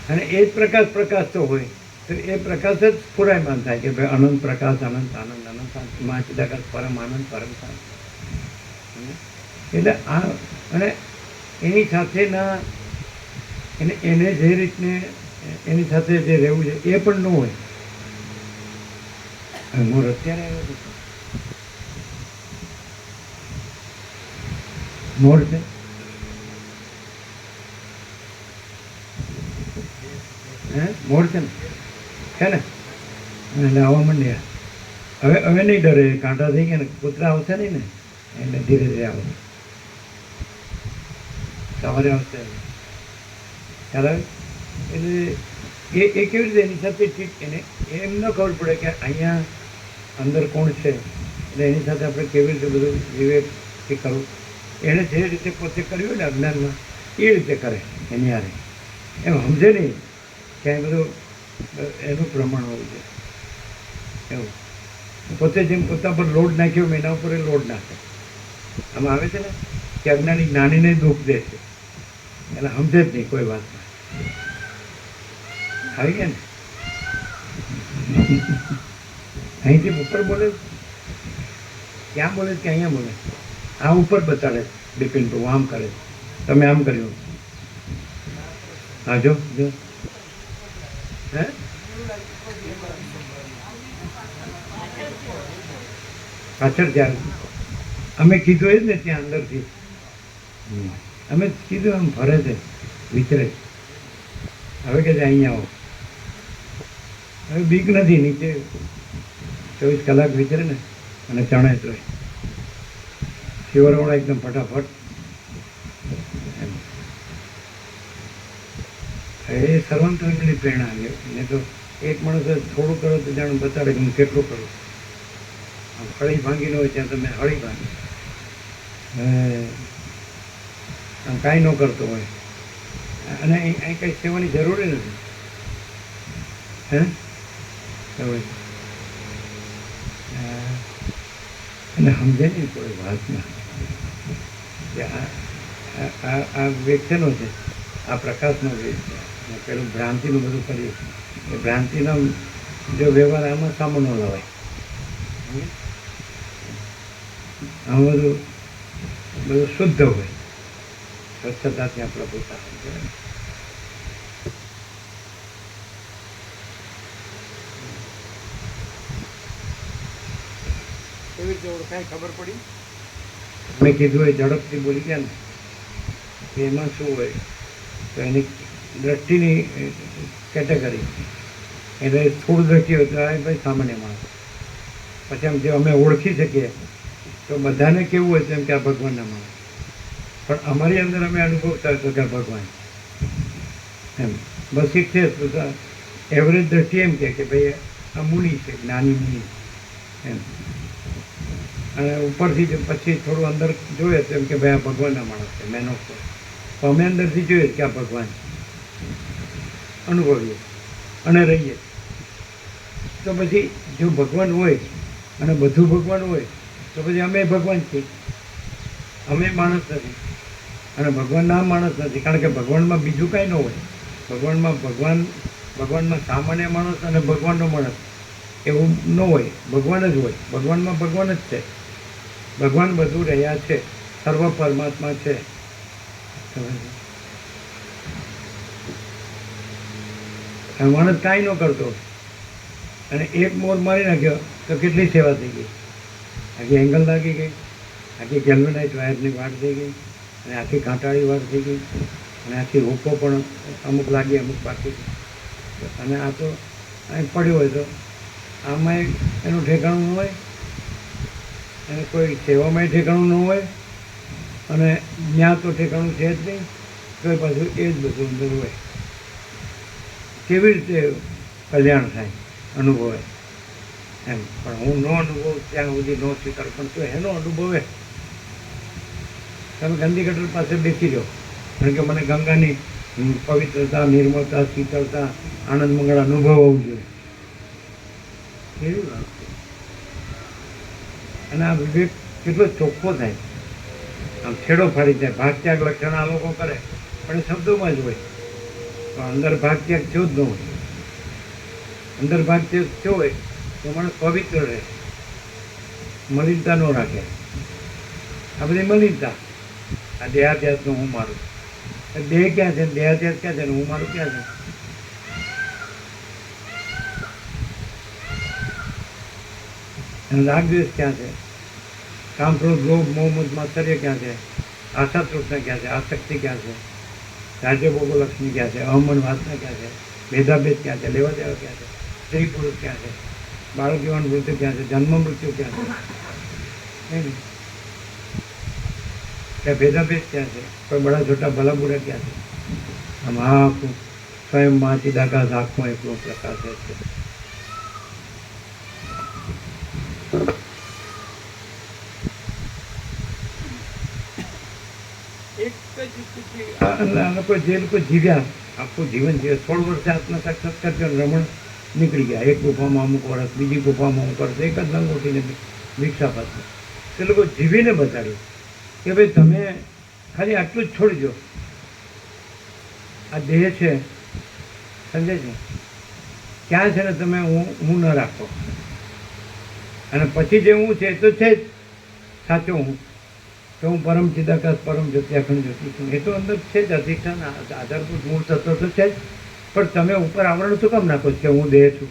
અને એ જ પ્રકાશતો હોય તો એ પ્રકાશ જ પુરાયમાન થાય કે ભાઈ અનંત પ્રકાશ, અનંત આનંદ, અનંત શાંતિ, માં ચિદાકાશ, પરમ આનંદ, પરમ શાંતિ. એટલે આ અને એની સાથેના એને જે રીતને એની સાથે જે રહેવું છે એ પણ ન હોય. મોર અત્યારે આવ્યો હતો. મોર છે મોર છે ને એટલે આવવા માંડ્યા. હવે નહીં ડરે, કાંટા થઈ ગયા ને, કૂતરા આવશે નહીં ને એટલે ધીરે ધીરે આવે. સવારે આવશે ખ્યાલ આવે. એટલે એ કેવી રીતે એની સાથે એને એમ ન ખબર પડે કે અહીંયા અંદર કોણ છે, એટલે એની સાથે આપણે કેવી રીતે બધું વિવેકથી કરવું. એણે જે રીતે પોતે કર્યું હોય ને અજ્ઞાનમાં એ રીતે કરે એની હારે. એમ સમજે નહીં કે એ બધું એનું પ્રમાણ હોવું છે. એવું પોતે જેમ પોતા પર લોડ નાખ્યો એના ઉપર એ લોડ નાખે. આમાં આવે છે ને કે અજ્ઞાની જ્ઞાનીને દુઃખ દે છે એટલે સમજે જ નહીં કોઈ વાતમાં. આવી ગયા ને અહીંથી ઉપર બોલે, ક્યાં બોલે કે અહીંયા બોલે? આ ઉપર બતાડે બિપિન પ્રભુ આમ કરે, તમે આમ કર્યું. હા જો જો હે પાછળ ત્યારે અમે કીધું એ જ ને ત્યાં અંદરથી અમે કીધું આમ ફરે છે, વિચરે. હવે કે અહીંયા આવો. હવે બીક નથી, નીચે 24 કલાક વિચરે ને અને ચણે જ રહે. શિવરવાળા એકદમ ફટાફટ. એ સર્વાંતરની પ્રેરણા આવે. નહીં તો એક માણસ થોડું કરો તો જાણું બતાડે કે હું કેટલું કરું. આમ હળી ભાંગી ન હોય ત્યાં તમે હળી ભાંગી આમ કાંઈ ન કરતો હોય અને અહીં કંઈ સેવાની જરૂરી નથી. હે અને સમજે નહીં કોઈ વાતમાં કે આ વેચનો છે, આ પ્રકાશનો વેચ છે. અને પેલું ભ્રાંતિનું બધું કરીએ એ ભ્રાંતિનો જો વ્યવહાર આમાં સામો ન લવાય. આમાં બધું શુદ્ધ હોય, સ્વચ્છતાથી આપણા પોતા.
એવી રીતે ઓળખાય ખબર પડી.
મેં કીધું એ ઝડપથી બોલી ગયા ને કે એમાં શું હોય તો એની દ્રષ્ટિની કેટેગરી એટલે સ્થૂળ દ્રષ્ટિ હોય તો આ ભાઈ સામાન્ય માણસ. પછી આમ જે અમે ઓળખી શકીએ તો બધાને કેવું હોય તેમ કે આ ભગવાનના માણસ. પણ અમારી અંદર અમે અનુભવતા હોય તો કે આ ભગવાન એમ બસ એક છે. એવરેજ દ્રષ્ટિ એમ કે ભાઈ આ મુનિ છે, જ્ઞાની મુનિ એમ. અને ઉપરથી પછી થોડું અંદર જોઈએ તો એમ કે ભાઈ આ ભગવાનના માણસ છે, મેન ઓફ ગોડ. તો અમે અંદરથી જોઈએ કે આ ભગવાન અનુભવીએ અને રહીએ. તો પછી જો ભગવાન હોય અને બધું ભગવાન હોય તો પછી અમે ભગવાન છીએ, અમે માણસ નથી. અને ભગવાનના માણસ નથી, કારણ કે ભગવાનમાં બીજું કાંઈ ન હોય. ભગવાનમાં સામાન્ય માણસ અને ભગવાનનો માણસ એવું ન હોય. ભગવાન જ હોય, ભગવાનમાં ભગવાન જ છે. ભગવાન બધું રહ્યા છે, સર્વ પરમાત્મા છે. માણસ કાંઈ ન કરતો અને એક મોર મારી નાખ્યો તો કેટલી સેવા થઈ ગઈ. આખી એંગલ લાગી ગઈ, આખી ગેલ્વેનાઇઝ વાયરની વાટ થઈ ગઈ, અને આખી કાંટાળી વાટ થઈ ગઈ, અને આખી હુકો પણ અમુક લાગી અમુક બાકી. અને આ તો અહીં પડ્યો હોય તો આમાં એનું ઠેકાણું ન હોય, અને કોઈ સેવામાં ઠેકાણું ન હોય, અને ત્યાં તો ઠેકાણું છે જ નહીં, તો પાછું એ જ બધું અંદર હોય. કેવી રીતે કલ્યાણ થાય, અનુભવે એમ. પણ હું ન અનુભવ ત્યાં સુધી ન સ્વીકાર, પણ તો એનો અનુભવે. તમે ગાંધી ગટર પાસે બેસી જાઓ, કારણ કે મને ગંગાની પવિત્રતા, નિર્મળતા, શીતળતા, આનંદ મંગળ અનુભવ હોવું જોઈએ. કેવું લાગતું? અને આ વિવેક કેટલો ચોખ્ખો થાય, આમ છેડો ફાડી જાય. ભાગત્યાગ લક્ષણ આ લોકો કરે, પણ એ શબ્દોમાં જ હોય, પણ અંદર ભાગત્યાગ થયો જ ન હોય. અંદર ભાગત્યાગ થયો હોય તો માણસ પવિત્ર રહે, મલિનતા ન રાખે. આ બધી મલિનતા, આ દેહાધ્યાસનું હું મારું. દેહ ક્યાં છે, દેહાધ્યાસ ક્યાં છે, ને હું મારું ક્યાં છે? રાગ દ્વેષ ક્યાં છે? કામ, ક્રોધ, લોભ, મોહ, મદ, માત્સર્ય ક્યાં છે? આશા તૃષ્ણા ક્યાં છે? આસક્તિ ક્યાં છે? રાજ્ય ભોગો લક્ષ્મી ક્યાં છે? અહમન વાસના ક્યાં છે? ભેદાભેદ ક્યાં છે? લેવા દેવા ક્યાં છે? સ્ત્રી પુરુષ ક્યાં છે? બાળક યુવાન મૃત્યુ ક્યાં છે? જન્મ મૃત્યુ ક્યાં છે? ત્યાં ભેદાભેદ ક્યાં છે? કોઈ બડા છોટા ભલા બુરા ક્યાં છે? આમ આખું સ્વયં માં ચિદાકાશ આંખમાં એકલો પ્રકાશ છે. લોકો જે લોકો જીવ્યા, આખું જીવન જીવે, 16 વર્ષે આત્મ સાક્ષાત્કાર રમણ નીકળી ગયા. એક ગુફામાં અમુક વર્ષ, બીજી ગુફામાં અમુક વર્ષ, એક જ લંગોટીને ભિક્ષા પાત્ર. તે લોકો જીવીને બતાડ્યું કે ભાઈ તમે ખાલી આટલું જ છોડી દો. આ દેહ છે, સમજે છે, ક્યાં છે ને તમે હું ન રાખો, અને પછી જે હું છે એ તો છે જ સાચો હું, તો હું પરમ ચિદાકાશ, પરમ જ્યોતિ, અખંડ જ્યોતિ છું. એ તો અંદર છે જ, અધિષ્ઠાન આધારભૂત મૂળ તત્વ તો છે જ. પણ તમે ઉપર આવરણ શું કામ નાખો છો કે હું દેહ છું?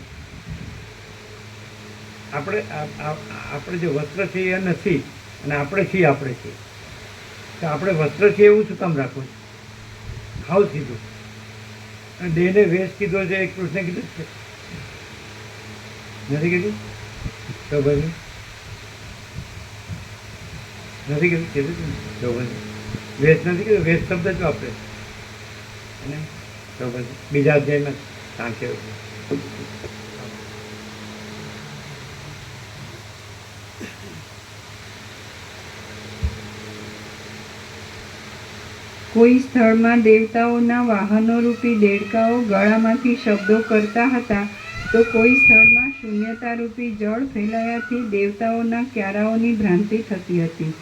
આપણે જે વસ્ત્ર છે એ નથી, અને આપણે છીએ, તો આપણે વસ્ત્ર છે એવું શું કામ રાખો છો? હાવ સીધું. અને દેહને વેશ કીધો છે, એક કૃષ્ણે કીધું છે, નથી કીધું? તો ભાઈ નથી કીધું? કીધું તો ભાઈ વેશ નથી કીધું, વેશ શબ્દ જ વાપરે. અને તો પછી બીજા અધ્યાયમાં સાંખ્ય
કોઈ સ્થળમાં દેવતાઓના વાહનો રૂપી દેડકાઓ ગળામાંથી શબ્દો કરતા હતા, તો કોઈ સ્થળમાં શૂન્યતા રૂપી જળ ફેલાયાથી દેવતાઓના ક્યારાઓની ભ્રાંતિ થતી હતી.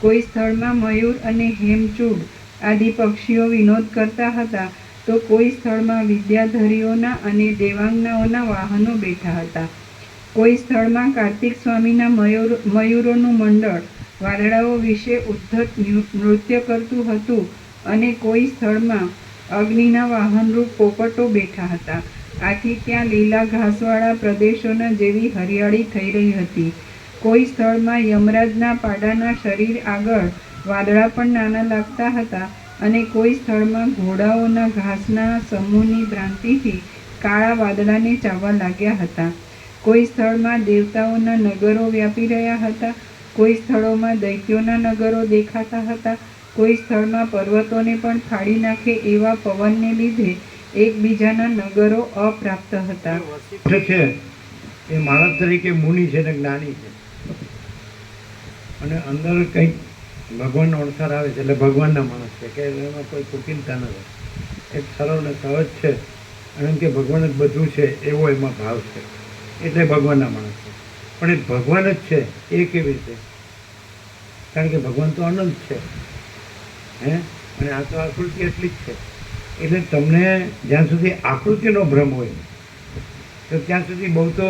કોઈ સ્થળમાં મયુર અને હેમચૂડ આદિ પક્ષીઓ વિનોદ કરતા હતા, તો કોઈ સ્થળમાં વિદ્યાધરીઓના અને દેવાંગનાઓના વાહનો બેઠા હતા. કોઈ સ્થળમાં કાર્તિક સ્વામીના મયુરોનું મંડળ વાદળાઓ વિશે ઉદ્ધત નૃત્ય કરતું હતું, અને કોઈ સ્થળમાં અગ્નિના વાહનરૂપ પોપટો બેઠા હતા. આથી ત્યાં લીલા ઘાસવાળા પ્રદેશોના જેવી હરિયાળી થઈ રહી હતી. કોઈ સ્થળમાં યમરાજના પાડાના શરીર આગળ વાદળા પણ નાના લાગતા હતા, અને કોઈ સ્થળમાં ઘોડાઓના ઘાસના સમૂહની ભ્રાંતિથી કાળા વાદળાને ચાવવા લાગ્યા હતા. કોઈ સ્થળમાં દેવતાઓના નગરો વ્યાપી રહ્યા હતા, કોઈ સ્થળોમાં દૈત્યોના નગરો દેખાતા હતા, કોઈ સ્થળમાં પર્વતોને પણ ફાડી નાખે એવા પવનને લીધે એકબીજાના નગરો અપ્રાપ્ત હતા.
છે એ માણસ તરીકે મુનિ છે ને જ્ઞાની છે, અને અંદર કંઈક ભગવાનનો અણસાર આવે છે એટલે ભગવાનના માણસ છે, કે એમાં કોઈ કુટિલતા નથી. એક સરળ ને સહજ છે, અને કે ભગવાન જ બધું છે એવો એમાં ભાવ છે, એટલે ભગવાનના માણસ છે. પણ એ ભગવાન જ છે એ કેવી રીતે? કારણ કે ભગવાન તો અનંત છે, અને આ તો આકૃતિ એટલી જ છે. એટલે તમને જ્યાં સુધી આકૃતિનો ભ્રમ હોય તો ત્યાં સુધી બહુ તો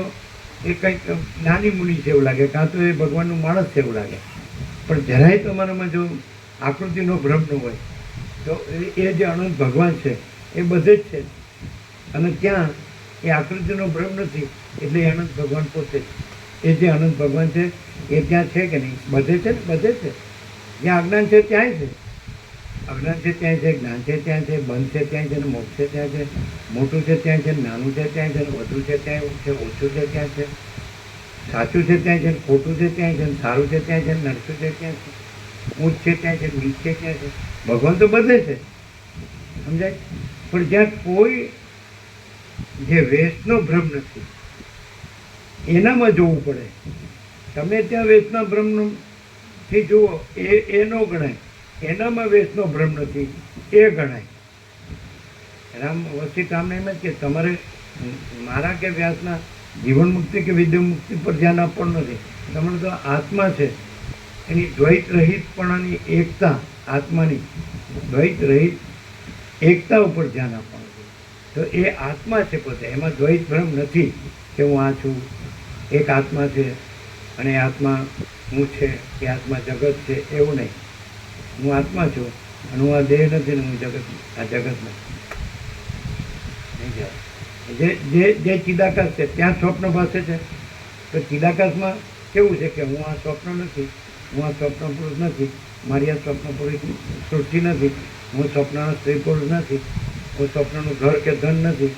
એ કંઈક નાની મુનિ છે એવું લાગે, કાં તો એ ભગવાનનું માણસ છે એવું લાગે. પણ જરાય તમારામાં જો આકૃતિનો ભ્રમ ન હોય તો એ જે અનંત ભગવાન છે એ બધે જ છે, અને ત્યાં એ આકૃતિનો ભ્રમ નથી, એટલે એ અનંત ભગવાન પોતે જ. એ જે અનંત ભગવાન છે એ ત્યાં છે કે નહીં? બધે છે ને, બધે છે. જ્યાં અજ્ઞાન છે ત્યાંય છે, અજ્ઞાન છે ત્યાં છે, જ્ઞાન છે ત્યાં છે, બંધ છે ત્યાં છે, ને મોક્ષ છે ત્યાં છે, મોટું છે ત્યાં છે, નાનું છે ત્યાં છે, વધુ છે ત્યાં છે, ઓછું છે ત્યાં છે, સાચું છે ત્યાં છે, ખોટું છે ત્યાં છે, સારું છે ત્યાં છે, નરસું છે ત્યાં છે, ઊંચ છે ત્યાં છે, નીચ છે ત્યાં છે. ભગવાન તો બધે છે, સમજાય? પણ જ્યાં કોઈ જે વેશનો ભ્રમ નથી એનામાં જોવું પડે. તમે ત્યાં વેશના ભ્રમથી જુઓ એ ન ગણાય, એનામાં વેશનો ભ્રમ નથી એ ગણાય. રામને એમ જ કે તમારે મારા કે વ્યાસના જીવન મુક્તિ કે વિદ્યા મુક્તિ પર ધ્યાન આપવાનું નથી. તમારે તો આત્મા છે એની દ્વૈત રહિતપણાની એકતા, આત્માની દ્વૈત રહિત એકતા ઉપર ધ્યાન આપવાનું છે. તો એ આત્મા છે પોતે, એમાં દ્વૈત ભ્રમ નથી કે હું આ છું, એક આત્મા છે અને એ આત્મા હું છે, એ આત્મા જગત છે, એવું નહીં. હું આત્મા છું અને હું આ દેહ નથી ને હું જગત, આ જગત નથી. જે ચિદાકાશ છે ત્યાં સ્વપ્ન પાસે છે. તો ચિદાકાશમાં કેવું છે કે હું આ સ્વપ્ન નથી, હું આ સ્વપ્ન પુરુષ નથી, મારી આ સ્વપ્ન પુરુષ સૃષ્ટિ નથી, હું સ્વપ્નનો સ્ત્રી પુરુષ નથી, હું સ્વપ્નનું ઘર કે ધન નથી,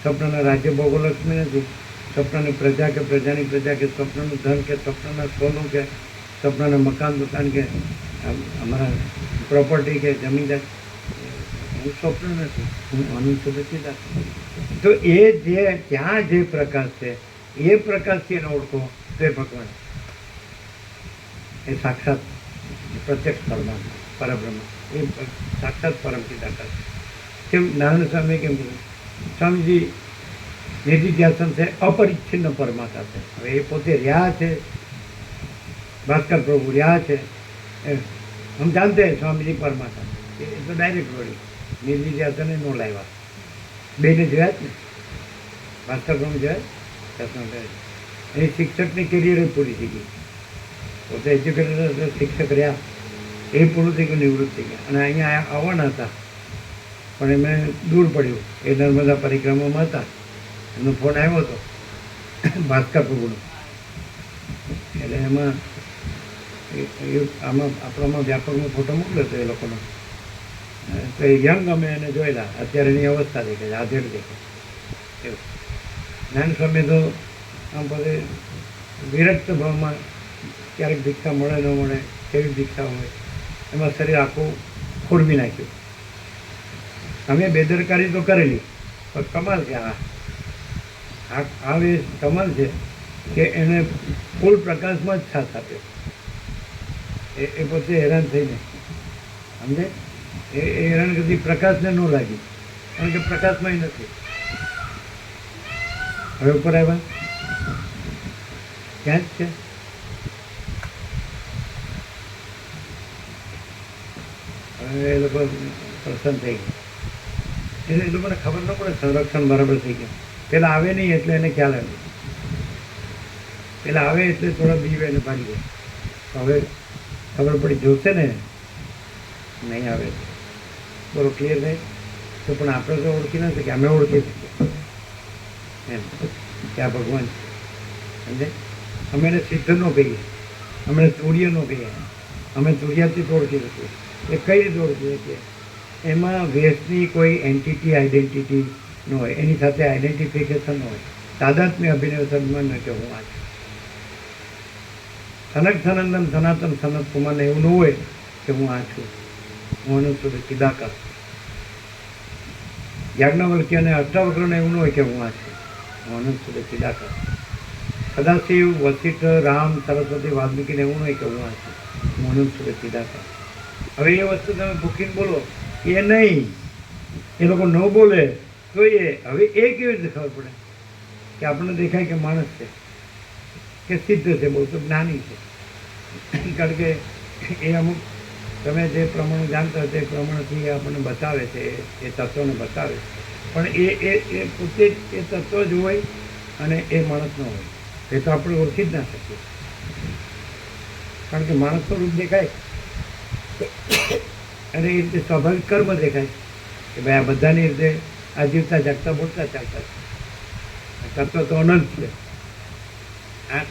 સ્વપ્નના રાજ્ય ભોગોલક્ષ્મી નથી, સ્વપ્નની પ્રજા કે પ્રજાની પ્રજા કે સ્વપ્નનું ધન કે સ્વપ્નના સોનું કે સ્વપ્નના મકાન દુકાન કે અમારા પ્રોપર્ટી કે જમીનદાર, હું સ્વપ્ન નથી, હું અનંત સદચિદાકાશ. તો એ જે ત્યાં જે પ્રકાશ છે એ પ્રકાશથી એને ઓળખો તો એ ભગવાન, એ સાક્ષાત પ્રત્યક્ષ પરમાત્મા પરબ્રહ્મ, એ સાક્ષાત પરમ ચિદાકાશ. કેમ નારાયણ સ્વામી કેમ કીધું? સ્વામીજી નિધિધ્યાસન છે અપરિચ્છિન્ન પરમાત્મા છે. હવે એ પોતે રહ્યા છે, ભાસ્કર પ્રભુ રહ્યા છે, હમ જાણતે હૈ સ્વામીજી પરમાત્મા, એ તો ડાયરેક્ટ વળી નિધિધ્યાસન એ નો લાવ્યા. બેને જોયા જ ને, ભાસ્કર પ્રભુ જોયા, એની શિક્ષકની કેરિયર પૂરી થઈ ગઈ. પોતે એજ્યુકેટેડ શિક્ષક રહ્યા, એ પૂરું થઈ ગયું, નિવૃત્ત થઈ ગયા. અને અહીંયા આવવાના હતા પણ એમને દૂર પડ્યું, એ નર્મદા પરિક્રમામાં હતા. એમનો ફોન આવ્યો હતો ભાસ્કર પ્રભુનો. એટલે એમાં આમાં આપણામાં વ્યાપકનો ફોટો મોકલ્યો હતો એ લોકોનો. તો એ યંગ અમે એને જોયેલા, અત્યારે એની અવસ્થા દેખાય, આધેડ દેખાય એવું. જ્ઞાન સ્વામી તો આમ બધે વિરક્ત ભાવમાં ક્યારેક દીક્ષા મળે ન મળે, કેવી દીક્ષા હોય એમાં શરીર આખું ખોરવી નાખ્યું. અમે બેદરકારી તો કરેલી પણ કમાલ છે આ વેશ, કમાલ છે કે એને ફૂલ પ્રકાશમાં જ સાથ આપ્યો. એ પોતે હેરાન થઈને, સમજે? એ હેરાનગતિ પ્રકાશને ન લાગી, કારણ કે પ્રકાશમાં નથી. હવે ઉપર આવ્યા ક્યાં જ છે. હવે એ લોકો પ્રસન્ન થઈ ગયા. એટલે એ લોકોને ખબર ન પડે સંરક્ષણ બરાબર થઈ ગયું. પેલા આવે નહીં એટલે એને ખ્યાલ આવે, પેલા આવે એટલે થોડા બીવે એને ભાગી જાય. હવે ખબર પડી જોશે ને નહીં આવે બરો ક્લિયર થાય તો. પણ આપણે તો ઓળખી ન શકીએ, અમે ઓળખી શકીએ એમ કે આ ભગવાન છે, સમજે? અમે એને સિદ્ધ ન કહીએ, અમે સૂર્ય ન કહીએ, અમે સૂર્યાથી ઓળખી શકીએ. એ કઈ રીતે ઓળખી શકીએ? એમાં વેશની કોઈ એન્ટિટી આઈડેન્ટિટી ન હોય, એની સાથે આઈડેન્ટિફિકેશન હોય, તાદાત્મ્ય અભિનય સન્માન કે હું આ છું. સનક સનંદન સનાતન સનત કુમારને એવું ન હોય કે હું આ છું, હું અનંત સુધી ચિદાકાશ. યાજ્ઞવલ્ક્ય અને અષ્ટાવક્રને એવું ન હોય કે હું આ છું, હું અનંત સુધી ચિદાકાશ. સદાશિવ, વશિષ્ઠ, રામ, સરસ્વતી, વાલ્મીકીને એવું ન હોય કે હું આ છું, હું અનંત સુધી ચિદાકાશ. હવે એ વસ્તુ તમે ભૂખીને બોલો એ નહીં, એ લોકો ન બોલે તો એ હવે એ કેવી રીતે ખબર પડે કે આપણને દેખાય કે માણસ છે કે સિદ્ધ છે, બહુ તો જ્ઞાની છે. કારણ કે એ અમુક તમે જે પ્રમાણે જાણતા હોય તે પ્રમાણેથી આપણને બતાવે છે, એ તત્વને બતાવે છે. પણ એ પોતે એ તત્વ જ હોય અને એ માણસ ન હોય, એ તો આપણે ઓળખી જ ના શકીએ. કારણ કે માણસનું રૂપ દેખાય અને એ રીતે સ્વાભાવિક કર્મ દેખાય કે ભાઈ આ બધાની રીતે આ જીવતા જાગતા બોલતા ચાલતા છે. તત્વ તો અનંત છે.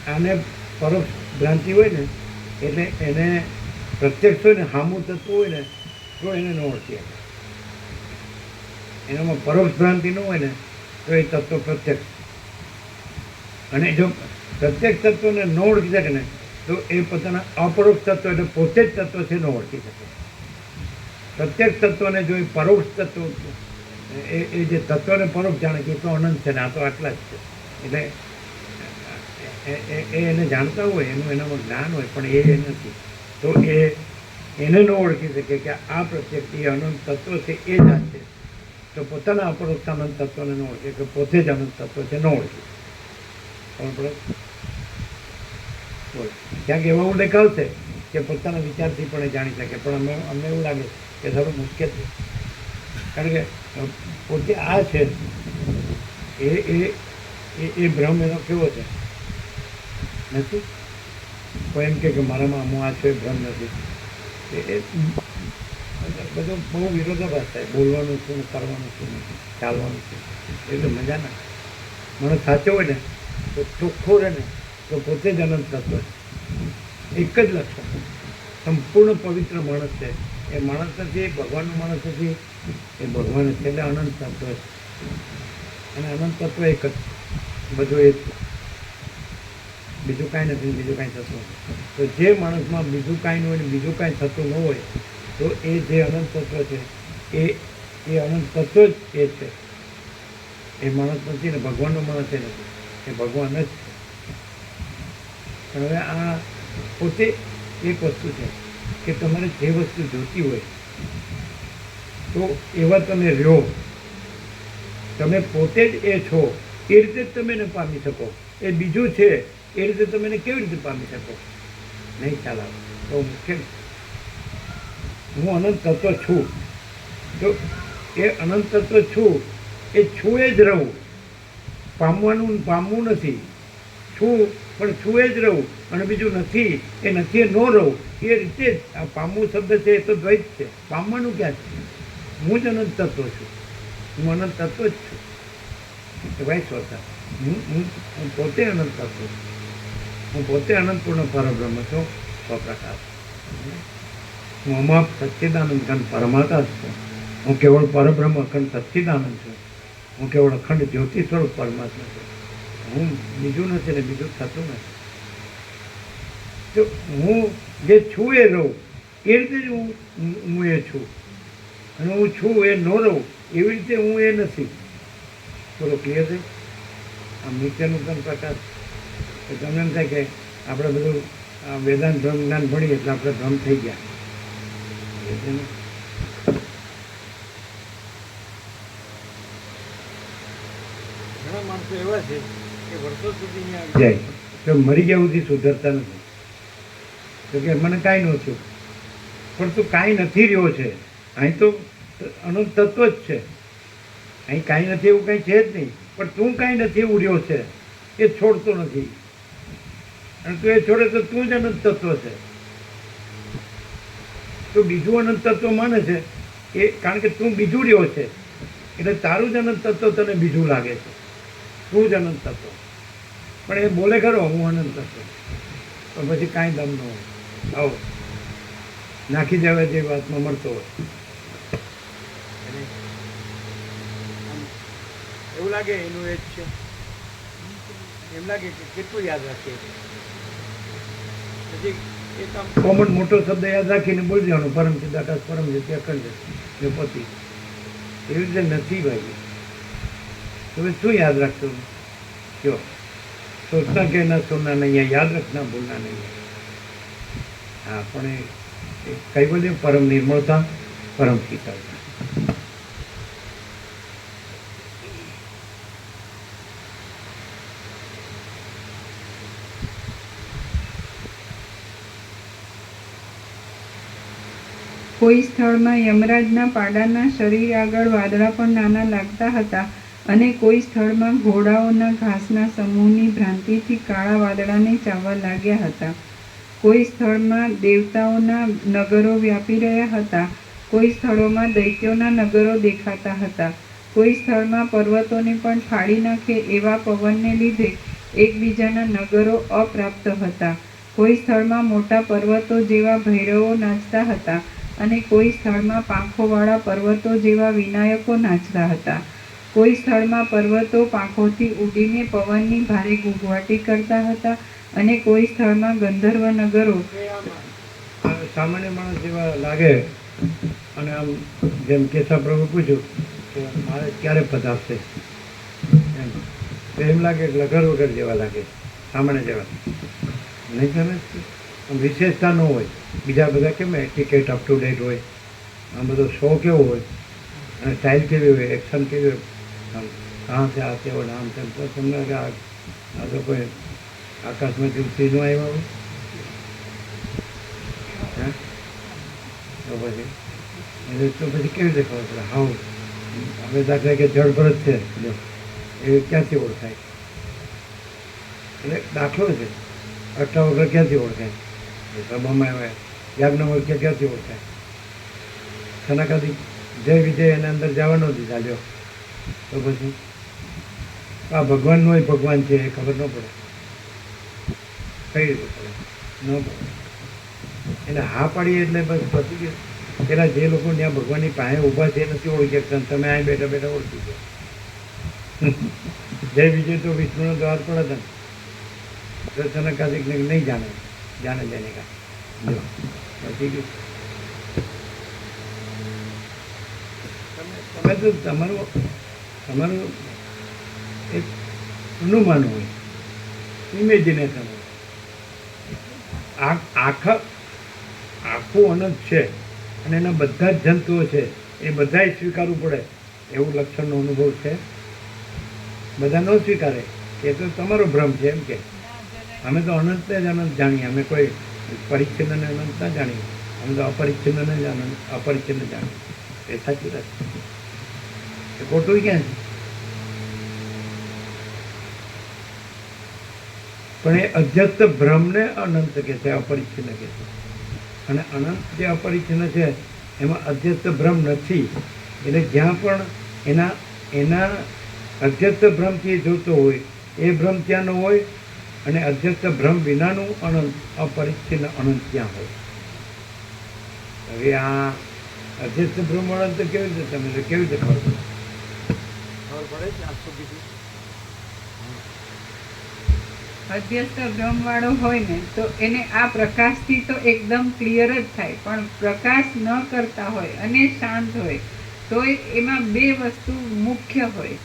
આને પરોક્ષ ભ્રાંતિ હોય ને એટલે એને પ્રત્યક્ષ હોય ને, હામું તત્વ હોય ને તો એને ન ઓળખી શકે. એનામાં પરોક્ષ ભ્રાંતિ ન હોય ને તો એ તત્વ પ્રત્યક્ષ. અને જો પ્રત્યક્ષ તત્વને ન ઓળખી શકે ને તો એ પોતાના અપરોક્ષ તત્વ એટલે પોતે જ તત્વ છે ન ઓળખી શકે. પ્રત્યક્ષ તત્વને જો એ પરોક્ષ તત્વ એ જે તત્વને પરોક્ષ જાણે કે એ તો અનંત છે ને આ તો આટલા જ છે એટલે એને જાણતા હોય એનું એનામાં જ્ઞાન હોય પણ એ નથી તો એને ન ઓળખી શકે કે આ પ્રત્યક્ષ એ અનંત તત્વ છે એ જાણશે તો પોતાના અપરોક્ષ અનંત તત્વને ન ઓળખે કે પોતે જ અનંત તત્વ છે ન ઓળખી પણ પડે બોલ ક્યાંક એવા ઉલ્લેખ આવશે કે પોતાના વિચારથી પણ એ જાણી શકે પણ અમને એવું લાગે કે થોડું મુશ્કેલ છે કારણ કે પોતે આ છે એ ભ્રમ એનો કેવો છે નથી કોઈ એમ કે મારામાં હું આ છે ભ્રમ નથી એ બધો બહુ વિરોધાભાસ થાય બોલવાનું શું કરવાનું શું નથી ચાલવાનું શું એટલે મજા ના મને સાચો હોય ને તો ચોખ્ખો રહે ને તો પોતે જ અનંત તત્વ છે એક જ લક્ષણ સંપૂર્ણ પવિત્ર માણસ છે એ માણસ નથી ભગવાનનો માણસ નથી એ ભગવાન છે એટલે અનંત તત્વ છે અને અનંત તત્વ એક જ બધું એ જ બીજું કાંઈ નથી બીજું કાંઈ થતું નથી તો જે માણસમાં બીજું કાંઈ ન હોય ને બીજું કાંઈ થતું ન હોય તો એ જે અનંત તત્વ છે એ અનંત તત્વ જ એ છે એ માણસ નથી ને ભગવાનનો માણસ એ નથી એ ભગવાન જ છે પણ હવે આ પોતે એક વસ્તુ છે કે તમારે જે વસ્તુ જોતી હોય તો એવા તમે રહ્યો તમે પોતે જ એ છો એ રીતે જ તમે એને પામી શકો એ બીજું છે એ રીતે તમે એને કેવી રીતે પામી શકો નહીં ખ્યાલ આવે તો મુશ્કેલ હું અનંત તત્વ છું તો એ અનંત તત્વ છું એ છું એ જ રહું પામવું નથી છું પણ છું એ જ રહું અને બીજું નથી એ નથી એ ન રહું એ રીતે જ આ પામવું શબ્દ છે એ તો દ્વૈત છે પામવાનું ક્યાં છે હું જ અનંત તત્વ છું હું અનંત તત્વ જ છું એ ભાઈ સ્વતા હું પોતે અનંત તત્વ છું હું પોતે અનંતપૂર્ણ પરબ્રહ્મ છું સ્વપ્રકાશ હું અમાપ સચ્ચિદાનંદ ઘન પરમાત્મા છું હું કેવળ પરબ્રહ્મ અખંડ સચ્ચિદાનંદ છું હું કેવળ અખંડ જ્યોતિ સ્વરૂપ પરમાત્મા છું હું બીજું નથી ને બીજું થતું નથી તો હું જે છું એ રહું એ રીતે જ હું એ છું અને હું છું એ ન રહું એવી રીતે હું એ નથી થોડું ક્લિયર છે આમ નિત્યનૂતન પ્રકાશ તમને એમ થાય કે આપણે બધું વેદાંત બ્રહ્મ જ્ઞાન ભણીએ એટલે આપણે ભ્રમ થઈ ગયા
ઘણા માણસો એવા છે કે વર્ષો સુધી અહીંયા
જાય તો મરી ગયા સુધી સુધરતા નથી તો કે મને કાંઈ નહોતું પણ તું કાંઈ નથી રહ્યો છે અહીં તો અનંત તત્વ જ છે અહીં કાંઈ નથી એવું કાંઈ છે જ નહીં પણ તું કાંઈ નથી એવું રહ્યો છે એ છોડતો નથી અને તું એ છોડે તો તું જ અનંત તત્વ છે તો બીજું અનંત તત્વ માને છે એ કારણ કે તું બીજું રહ્યો છે એટલે તારું જ અનંત તત્વ તને બીજું લાગે છે તું જ અનંત તત્વ પણ એ બોલે ખરો હું અનંત તત્વ પણ પછી કાંઈ દમ ન હોય આવો નાખી દેવા જે વાતમાં મળતો હોય
એવું લાગે એનું એ જ છે એમ લાગે કે કેટલું યાદ રાખીએ પછી એ કામ
કોમન મોટો શબ્દ યાદ રાખીને બોલી જવાનું પરમ ચિદાકાશ પરમ જ્યોતિ અખંડ એ પતિ એવી રીતે નથી ભાઈ તમે શું યાદ રાખશો કયો સોચના કે ના સુનના નહીં યાદ રખના ભૂલના નહીં હા પણ એ કઈ બોલે પરમ નિર્મળતા પરમ શીતળતા
કોઈ સ્થળમાં યમરાજના પાડાના શરીર આગળ વાદળા પણ નાના લાગતા હતા અને કોઈ સ્થળમાં ઘોડાઓના ઘાસના સમૂહની ભ્રાંતિથી કાળા વાદળાને ચાવવા લાગ્યા હતા. કોઈ સ્થળમાં દેવતાઓના નગરો વ્યાપી રહ્યા હતા, કોઈ સ્થળોમાં દૈત્યોના નગરો દેખાતા હતા, કોઈ સ્થળમાં પર્વતોને પણ ફાડી નાખે એવા પવનને લીધે એકબીજાના નગરો અપ્રાપ્ત હતા, કોઈ સ્થળમાં મોટા પર્વતો જેવા ભૈરવો નાચતા હતા, અને કોઈ સ્થળમાં પાંખોવાળા પર્વતો જેવા વિનાયકો નાચતા હતા. કોઈ સ્થળમાં પર્વતો પાંખોથી ઉડીને પવનની ભારે ઘૂંઘવાટી કરતા હતા અને કોઈ સ્થળમાં ગંધર્વ નગરો
સામાન્ય માણસ જેવા લાગે. અને આમ જેમ કેશવ પ્રભુ પૂછ્યું કે મારે ક્યારે પધારશે એમ, તો એમ લાગે કે લગર વગર જેવા લાગે, સામાન્ય જેવા. નહીં તો આમ વિશેષતા ન હોય. બીજા બધા કેમ એટિકેટ અપ ટુ ડેટ હોય, આમ બધો શો કેવો હોય અને સ્ટાઇલ કેવી હોય, એક્શન કેવી હોય, આમ કાં છે આ તેવો આમ તેમ. તો તમને કે આ તો કોઈ આકાશમાંથી ઉતરીને આવ્યા હોય. હે તો પછી કેવી રીતે ખબર પડે? હાવ હવે દાખલા કે જળભરત છે, જો એ ક્યાંથી ઓળખાય? એટલે દાખલો છે, અટ્ટા વગર ક્યાંથી ઓળખાય? સભામાં આવે યાજ્ઞવલ્ક્ય ક્યાંથી ઓળખાય? સનકાદિક જય વિજય એના અંદર જવા ન દીધા. લ્યો તો પછી આ ભગવાનનો ભગવાન છે એ ખબર ન પડે. કઈ રીતે પડે? ન પડે. એને હા પાડીએ એટલે બસ પતી ગયું. પેલા જે લોકો ત્યાં ભગવાનની પાસે ઊભા છે એ નથી ઓળખી શકતા, તમે અહીં બેઠા બેઠા ઓળખી ગયા. જય વિજય તો વિષ્ણુનો દ્વાર પણ હતા. સનકાદિકને નહીં જાણે, જાણે જાને કા જો પતી ગયું. તમે તો તમારું એક અનુમાન હોય, ઇમેજિનેશન હોય. આખું અનંત છે અને એના બધા જ જંતુઓ છે, એ બધાય સ્વીકારવું પડે એવું લક્ષણનો અનુભવ છે. બધા ન સ્વીકારે એ તો તમારો ભ્રમ છે. એમ કે અમે તો અનંતને જ અનંત જાણીએ, અમે કોઈ પરિચ્છિન્નને અનંત ના જાણીએ, અમે તો અપરિચ્છિન્નને જ અપરિચ્છિન્ન જાણીએ. એ સાચી વાત છે. એ ખોટું ક્યાં છે? પણ એ અધ્યસ્ત ભ્રમને અનંત કે છે, અપરિચ્છિન્ન કે છે. અને અનંત જે અપરિચ્છિન્ન છે એમાં અધ્યસ્ત ભ્રમ નથી. એટલે જ્યાં પણ એના અધ્યસ્ત ભ્રમથી જોતો હોય એ ભ્રમ ત્યાં ન હોય, અને અધ્યસ્ત ભ્રમ વિનાનું અનંત અપરિચ્છિન્ન અનંત ત્યાં હોય. હવે આ અધ્યસ્ત ભ્રમ અનંત કેવી રીતે તમે કેવી રીતે ખબર પડે?
ખબર પડે છે આજ સુધી?
અધ્યસ્ત ભ્રમવાળો હોય ને તો એને આ પ્રકાશથી તો એકદમ ક્લિયર જ થાય. પણ પ્રકાશ ન કરતા હોય અને શાંત હોય તો એમાં બે વસ્તુ મુખ્ય હોય.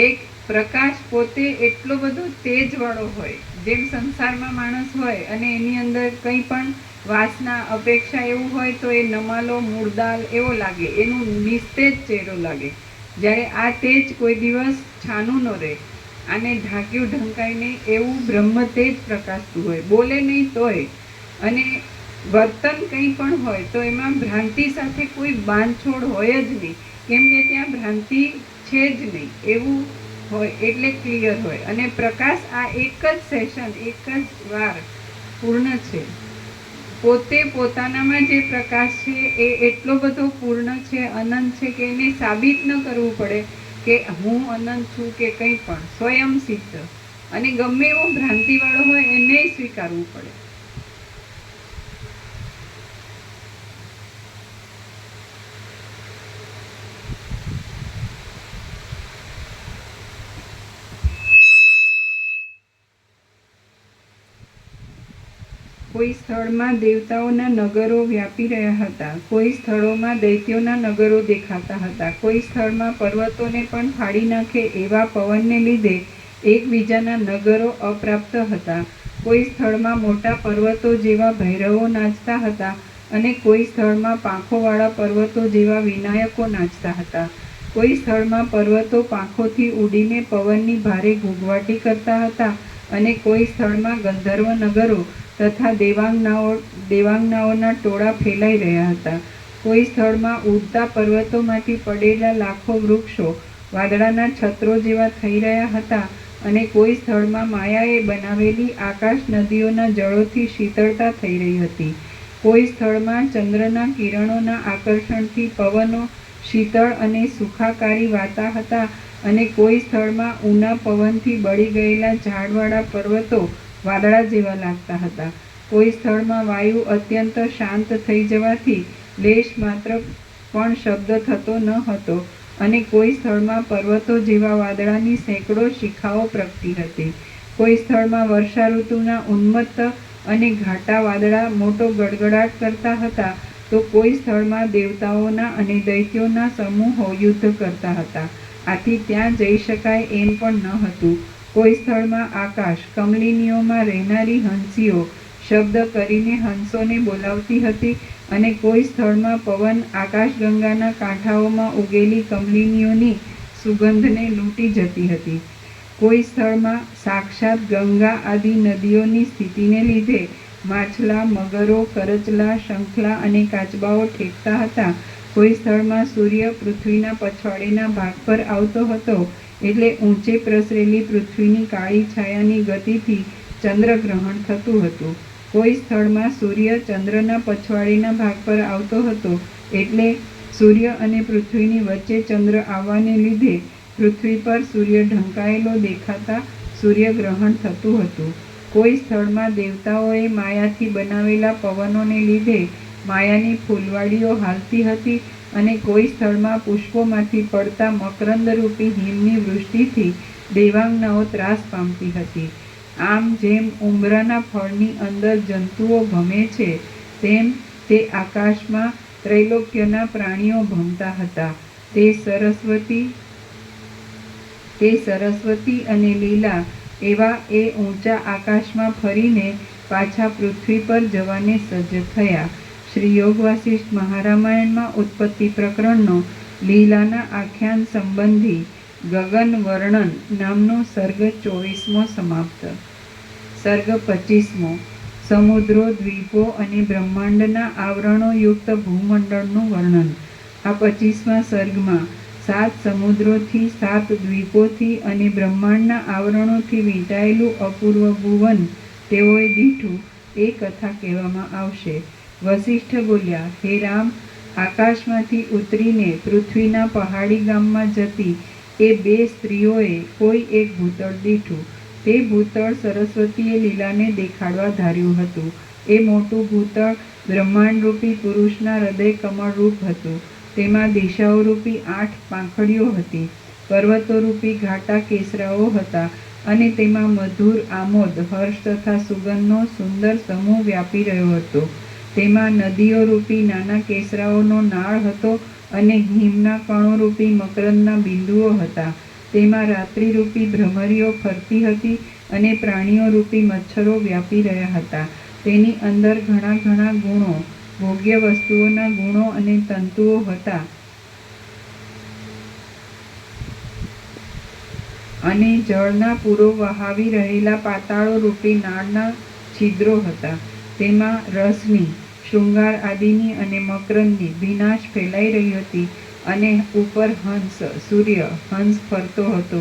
એક, પ્રકાશ પોતે એટલો બધો તેજવાળો હોય, જેમ સંસારમાં માણસ હોય અને એની અંદર કંઈ પણ વાસના અપેક્ષા એવું હોય તો એ નમાલો મૂળદાલ એવો લાગે, એનું નિસ્તેજ ચહેરો લાગે. જ્યારે આ તેજ કોઈ દિવસ છાનું ન રહે, આને ઢાંક્યું ઢંકાય નહીં એવું બ્રહ્મ તેજ પ્રકાશતું હોય, બોલે નહીં તોય. અને વર્તન કંઈ પણ હોય તો એમાં ભ્રાંતિ સાથે કોઈ બાંધછોડ હોય જ નહીં, કેમ કે ત્યાં ભ્રાંતિ છે જ નહીં એવું હોય. એટલે ક્લિયર હોય. અને પ્રકાશ આ એક જ સેશન, એક જ વાર પૂર્ણ છે. પોતે પોતાનામાં જે પ્રકાશ છે એ એટલો બધો પૂર્ણ છે, અનંત છે કે એને સાબિત ન કરવું પડે કે હું અનંત છું કે કંઈ પણ. સ્વયં સિદ્ધ. અને ગમે એવો ભ્રાંતિવાળો હોય એને સ્વીકારવું પડે. કોઈ સ્થળમાં દેવતાઓના નગરો વ્યાપી રહ્યા હતા, કોઈ સ્થળોમાં દૈત્યોના નગરો દેખાતા હતા, કોઈ સ્થળમાં પર્વતોને પણ ફાડી નાખે એવા પવનને લીધે એકબીજાના નગરો અપ્રાપ્ત હતા, કોઈ સ્થળમાં મોટા પર્વતો જેવા ભૈરવો નાચતા હતા અને કોઈ સ્થળમાં પાંખોવાળા પર્વતો જેવા વિનાયકો નાચતા હતા, કોઈ સ્થળમાં પર્વતો પાંખોથી ઉડીને પવનની ભારે ઘૂંઘવાટી કરતા હતા અને કોઈ સ્થળમાં ગંધર્વ નગરો તથા દેવાંગનાઓના ટોળા ફેલાઈ રહ્યા હતા. કોઈ સ્થળમાં ઉડતા પર્વતોમાંથી પડેલા લાખો વૃક્ષો વાદળાના છત્રો જેવા થઈ રહ્યા હતા અને કોઈ સ્થળમાં માયાએ બનાવેલી આકાશ નદીઓના જળોથી શીતળતા થઈ રહી હતી. કોઈ સ્થળમાં ચંદ્રના કિરણોના આકર્ષણથી પવનો શીતળ અને સુખાકારી વાતા હતા અને કોઈ સ્થળમાં ઊના પવનથી બળી ગયેલા ઝાડવાળા પર્વતો વાદળા જેવા લાગતા હતા. કોઈ સ્થળમાં વાયુ અત્યંત શાંત થઈ જવાથી લેશ માત્ર પણ શબ્દ થતો ન હતો અને કોઈ સ્થળમાં પર્વતો જેવા વાદળાની સેંકડો શિખાઓ પ્રગટી હતી. કોઈ સ્થળમાં વર્ષા ઋતુના ઉન્મત્ત અને ઘાટા વાદળા મોટો ગડગડાટ કરતા હતા, તો કોઈ સ્થળમાં દેવતાઓના અને દૈત્યોના સમૂહો યુદ્ધ કરતા હતા. આથી ત્યાં જઈ શકાય એમ પણ ન હતું. કોઈ સ્થળમાં આકાશ કમલિનીઓમાં રહેનારી હંસીઓ શબ્દ કરીને હંસોને બોલાવતી હતી અને કોઈ સ્થળમાં પવન આકાશગંગાના કાંઠાઓમાં ઉગેલી કમલિનીઓની સુગંધને લૂંટી જતી હતી. કોઈ સ્થળમાં સાક્ષાત ગંગા આદિ નદીઓની સ્થિતિને લીધે માછલા, મગરો, કરચલા, શંખલા અને કાચબાઓ ઠેકતા હતા. કોઈ સ્થળમાં સૂર્ય પૃથ્વીના પછવાડેના ભાગ પર આવતો હતો, એટલે ઊંચે પ્રસરેલી પૃથ્વીની કાળી છાયાની ગતિથી ચંદ્રગ્રહણ થતું હતું. કોઈ સ્થળમાં સૂર્ય ચંદ્રના પછવાડેના ભાગ પર આવતો હતો, એટલે સૂર્ય અને પૃથ્વીની વચ્ચે ચંદ્ર આવવાને લીધે પૃથ્વી પર સૂર્ય ઢંકાયેલો દેખાતા સૂર્યગ્રહણ થતું હતું. કોઈ સ્થળમાં દેવતાઓએ માયાથી બનાવેલા પવનોને લીધે માયાની ફૂલવાડીઓ હાલતી હતી અને કોઈ સ્થળમાં પુષ્પોમાંથી પડતા મકરંદરૂપી હિમની વૃષ્ટિથી દેવાંગનાઓ ત્રાસ પામતી હતી. આમ જેમ ઉંબરાના ફળની અંદર જંતુઓ ભમે છે, તેમ તે આકાશમાં ત્રૈલોક્યના પ્રાણીઓ ભમતા હતા. તે સરસ્વતી અને લીલા એવા એ ઊંચા આકાશમાં ફરીને પાછા પૃથ્વી પર જવાને સજ્જ થયા. શ્રી યોગ વાસિષ્ઠ મહારામાયણમાં ઉત્પત્તિ પ્રકરણનો લીલાના આખ્યાન સંબંધી ગગન વર્ણન નામનો સર્ગ 24મો સમાપ્ત. સર્ગ 25મો. સમુદ્રો, દ્વીપો અને બ્રહ્માંડના આવરણો યુક્ત ભૂમંડળનું વર્ણન. આ 25મા સર્ગમાં 7 સમુદ્રોથી, 7 દ્વીપોથી અને બ્રહ્માંડના આવરણોથી વીંટાયેલું અપૂર્વ ભુવન તેઓએ દીઠું એ કથા કહેવામાં આવશે. વસિષ્ઠ બોલ્યા, હે રામ, આકાશમાંથી ઉતરીને પૃથ્વીના પહાડી ગામમાં જતી એ 2 સ્ત્રીઓએ કોઈ એક ભૂતળ દીઠું. તે ભૂતળ સરસ્વતીએ લીલાને દેખાડવા ધાર્યું હતું. એ મોટું ભૂતળ બ્રહ્માંડરૂપી પુરુષના હૃદય કમળરૂપ હતું. તેમાં દિશાઓરૂપી 8 પાંખડીઓ હતી. પર્વતોરૂપી ઘાટા કેસરાઓ હતા અને તેમાં મધુર, આમોદ, હર્ષ તથા સુગંધનો સુંદર સમૂહ વ્યાપી રહ્યો હતો. તેમાં નદીઓરૂપી નાના કેસરાઓનો નાળ હતો અને હિમના કણોરૂપી મકરંદના બિંદુઓ હતા. તેમાં રાત્રિરૂપી ભ્રમરીઓ ફરતી હતી અને પ્રાણીઓરૂપી મચ્છરો વ્યાપી રહ્યા હતા. તેની અંદર ઘણા ઘણા ગુણો, ભોગ્ય વસ્તુઓના ગુણો અને તંતુઓ હતા અને જળના પૂરો વહાવી રહેલા પાતાળોરૂપી નાળના છિદ્રો હતા. તેમાં રસની, શૃંગાર આદિની અને મકરંદની ભીનાશ ફેલાઈ રહી હતી અને ઉપર હંસ, સૂર્ય હંસ ફરતો હતો.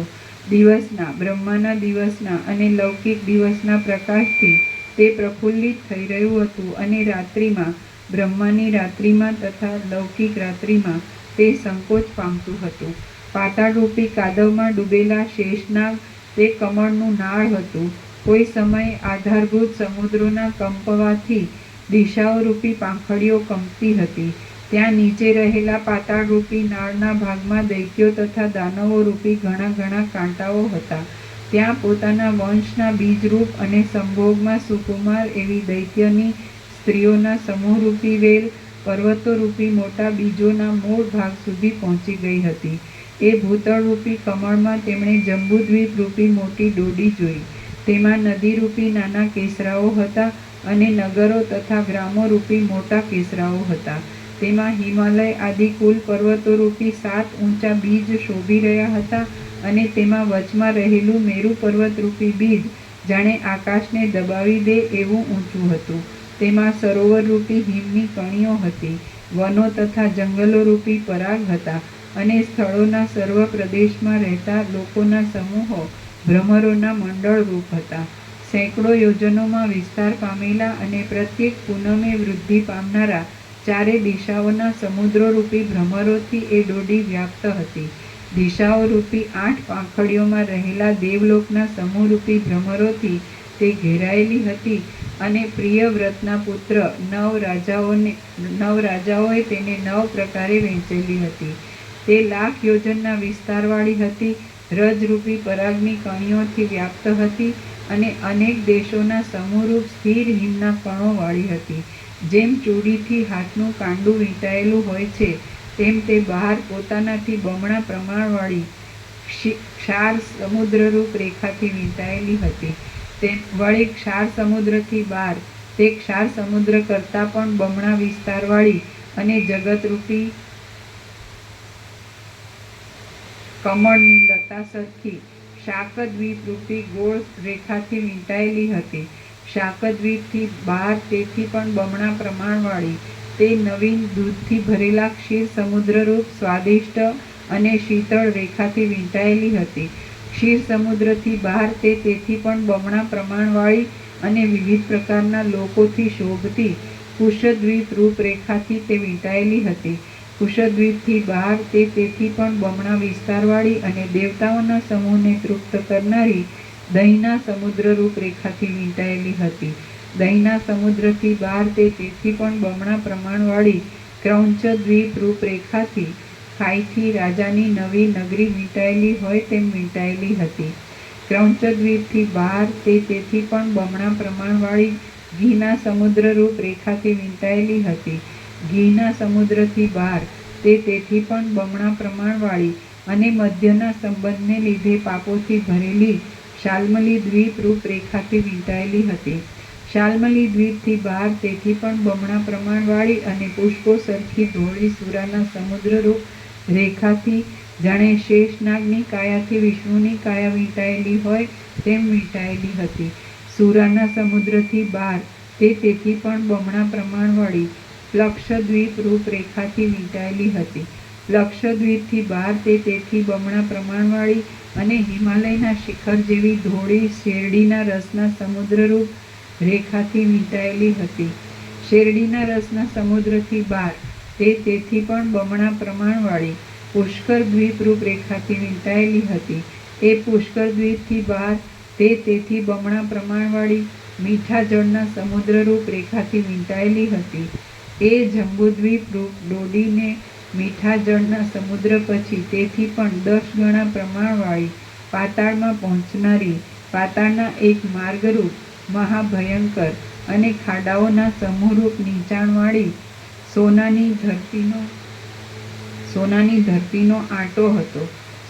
દિવસના, બ્રહ્માના દિવસના અને લૌકિક દિવસના પ્રકાશથી તે પ્રફુલ્લિત થઈ રહ્યું હતું અને રાત્રિમાં, બ્રહ્માની રાત્રિમાં તથા લૌકિક રાત્રિમાં તે સંકોચ પામતું હતું. પાતાળરૂપી કાદવમાં ડૂબેલા શેષનાગ તે કમળનું નાળ હતું. કોઈ સમયે આધારભૂત સમુદ્રોના કંપવાથી દિશાઓરૂપી પાંખડીઓ કંપતી હતી. ત્યાં નીચે રહેલા પાતાળરૂપી નાળના ભાગમાં દૈત્યો તથા દાનવોરૂપી ઘણા ઘણા કાંટાઓ હતા. ત્યાં પોતાના વંશના બીજરૂપ અને સંભોગમાં સુકુમાર એવી દૈત્યની સ્ત્રીઓના સમૂહરૂપી વેલ પર્વતોરૂપી મોટા બીજોના મૂળ ભાગ સુધી પહોંચી ગઈ હતી. એ ભૂતળરૂપી કમળમાં તેમણે જંબુદ્વીપરૂપી મોટી ડોડી જોઈ. તેમાં નદીરૂપી નાના કેસરાઓ હતા અને નગરો તથા ગ્રામોરૂપી મોટા કેસરાઓ હતા. તેમાં હિમાલય આદિ કુલ પર્વતોરૂપી 7 ઊંચા બીજ શોભી રહ્યા હતા અને તેમાં વચમાં રહેલું મેરુ પર્વતરૂપી બીજ જાણે આકાશને દબાવી દે એવું ઊંચું હતું. તેમાં સરોવરરૂપી હિમની કણીઓ હતી. વનો તથા જંગલોરૂપી પરાગ હતા અને સ્થળોના સર્વ પ્રદેશમાં રહેતા લોકોના સમૂહો ભ્રમરોના મંડળ રૂપ હતા. સેંકડો યોજનોમાં વિસ્તાર પામેલા અને પ્રત્યેક પૂનમે વૃદ્ધિ પામનારા 4 દિશાઓના સમુદ્રોરૂપી ભ્રમરોથી એ ડોડી વ્યાપ્ત હતી. દિશાઓરૂપી 8 પાંખડીઓમાં રહેલા દેવલોકના સમૂહરૂપી ભ્રમરોથી તે ઘેરાયેલી હતી અને પ્રિયવ્રતના પુત્ર નવ રાજાઓએ તેને 9 પ્રકારે વહેંચેલી હતી. તે 1,00,000 યોજનના વિસ્તારવાળી હતી, રજરૂપી પરાગની કણીઓથી વ્યાપ્ત હતી અને અનેક દેશોના સમૂહરૂપ સ્થિર હિમના કણોવાળી હતી. જેમ ચૂડીથી હાથનું કાંડું વીંટાયેલું હોય છે, તેમ તે બહાર પોતાનાથી બમણા પ્રમાણવાળી ક્ષાર સમુદ્રરૂપ રેખાથી વીંટાયેલી હતી. તે વળી ક્ષાર સમુદ્રથી બહાર તે ક્ષાર સમુદ્ર કરતાં પણ બમણા વિસ્તારવાળી અને જગતરૂપી કમળની લતા સરખી શાકદ્વીપરૂપી ગોળ રેખાથી વીંટાયેલી હતી. શાકદ્વીપથી બહાર તેથી પણ બમણા પ્રમાણવાળી તે નવીન દૂધથી ભરેલા ક્ષીર સમુદ્રરૂપ સ્વાદિષ્ટ અને શીતળ રેખાથી વીંટાયેલી હતી. ક્ષીર સમુદ્રથી બહાર તે તેથી પણ બમણા પ્રમાણવાળી અને વિવિધ પ્રકારના લોકોથી શોભતી કુશદ્વીપ રૂપરેખાથી તે વીંટાયેલી હતી. કુશદ્વીપથી બહાર તે તેથી પણ બમણા વિસ્તારવાળી અને દેવતાઓના સમૂહને તૃપ્ત કરનારી દહીંના સમુદ્ર રૂપરેખાથી વીંટાયેલી હતી. દહીંના સમુદ્રથી બહાર તે તેથી પણ બમણા પ્રમાણવાળી ક્રૌંચદ્વીપ રૂપરેખાથી ખાઈથી રાજાની નવી નગરી વીંટાયેલી હોય તેમ વીંટાયેલી હતી. ક્રૌંચદ્વીપથી બહાર તે તેથી પણ બમણા પ્રમાણવાળી ઘીના સમુદ્ર રૂપરેખાથી વીંટાયેલી હતી. ઘીના સમુદ્રથી બહાર તે તેથી પણ બમણા પ્રમાણવાળી અને મધ્યના સંબંધને લીધે પાપોથી ભરેલી શાલ્મલી દ્વીપ રૂપરેખાથી વીંટાયેલી હતી. શાલ્મલી દ્વીપથી બહાર તેથી પણ બમણા પ્રમાણવાળી અને પુષ્પો સરખી ધોળી સુરાના સમુદ્રરૂપ રેખાથી જાણે શેષનાગની કાયાથી વિષ્ણુની કાયા વીંટાયેલી હોય તેમ વીંટાયેલી હતી. સુરાના સમુદ્રથી બહાર તે તેથી પણ બમણા પ્રમાણવાળી પ્લક્ષદ્વીપ રૂપરેખાથી વીંટાયેલી હતી. પ્લક્ષદ્વીપથી બહાર તે તેથી બમણા પ્રમાણવાળી અને હિમાલયના શિખર જેવી ધોળી શેરડીના રસના સમુદ્રરૂપ રેખાથી વીંટાયેલી હતી. શેરડીના રસના સમુદ્રથી બહાર તે તેથી પણ બમણા પ્રમાણવાળી પુષ્કર દ્વીપ રૂપરેખાથી વીંટાયેલી હતી. એ પુષ્કર દ્વીપથી બહાર તે તેથી બમણા પ્રમાણવાળી મીઠા જળના સમુદ્રરૂપ રેખાથી વીંટાયેલી હતી. એ જંબુદ્વીપ રૂપ ડોડીને મીઠા જળના સમુદ્ર પછી તેથી પણ 10 ગણા પ્રમાણવાળી પાતાળમાં પહોંચનારી પાતાળના એક માર્ગરૂપ મહાભયંકર અને ખાડાઓના સમૂહરૂપ નીચાણવાળી સોનાની ધરતીનો આંટો હતો.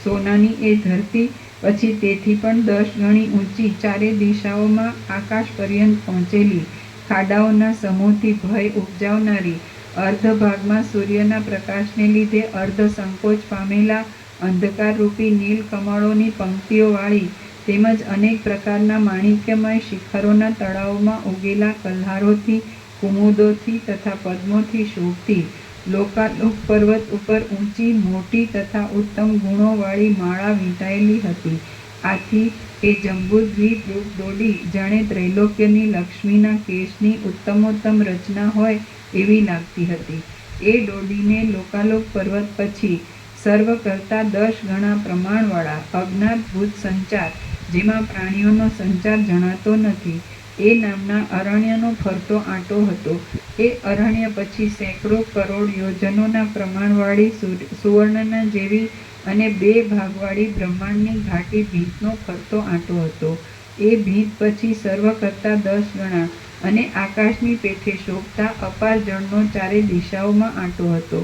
સોનાની એ ધરતી પછી તેથી પણ 10 ગણી ઊંચી ચારે દિશાઓમાં આકાશ પર્યંત પહોંચેલી ખાડાઓના સમૂહથી ભય ઉપજાવનારી અર્ધભાગમાં સૂર્યના પ્રકાશને લીધે અર્ધ સંકોચ પામેલા અંધકારરૂપી નીલ કમળોની પંક્તિઓવાળી તેમજ અનેક પ્રકારના માણિક્યમય શિખરોના તળાવોમાં ઉગેલા કલ્હારોથી, કુમુદોથી તથા પદ્મોથી શોભતી લોકાલોક પર્વત ઉપર ઊંચી, મોટી તથા ઉત્તમ ગુણોવાળી માળા વીંટાયેલી હતી. આથી એ જંબુદ્વીપ રૂપ ડોડી જાણે ત્રૈલોક્યની લક્ષ્મીના કેશની ઉત્તમોત્તમ રચના હોય એવી લાગતી હતી. એ ડોડીને લોકાલોક પર્વત પછી સર્વ કરતાં 10 ગણા પ્રમાણવાળા અજ્ઞાત ભૂત સંચાર, જેમાં પ્રાણીઓનો સંચાર જણાતો નથી, એ નામના અરણ્યનો ફરતો આંટો હતો. એ અરણ્ય પછી સેંકડો કરોડ યોજનોના પ્રમાણવાળી સુવર્ણના જેવી અને 2 ભાગવાળી બ્રહ્માંડની ઘાટી ભીંતનો ફરતો આંટો હતો. એ ભીંત પછી સર્વ કરતાં 10 ગણા અને આકાશની પેઠે શોભતા અપાર જળનો ચારે દિશાઓમાં આંટો હતો.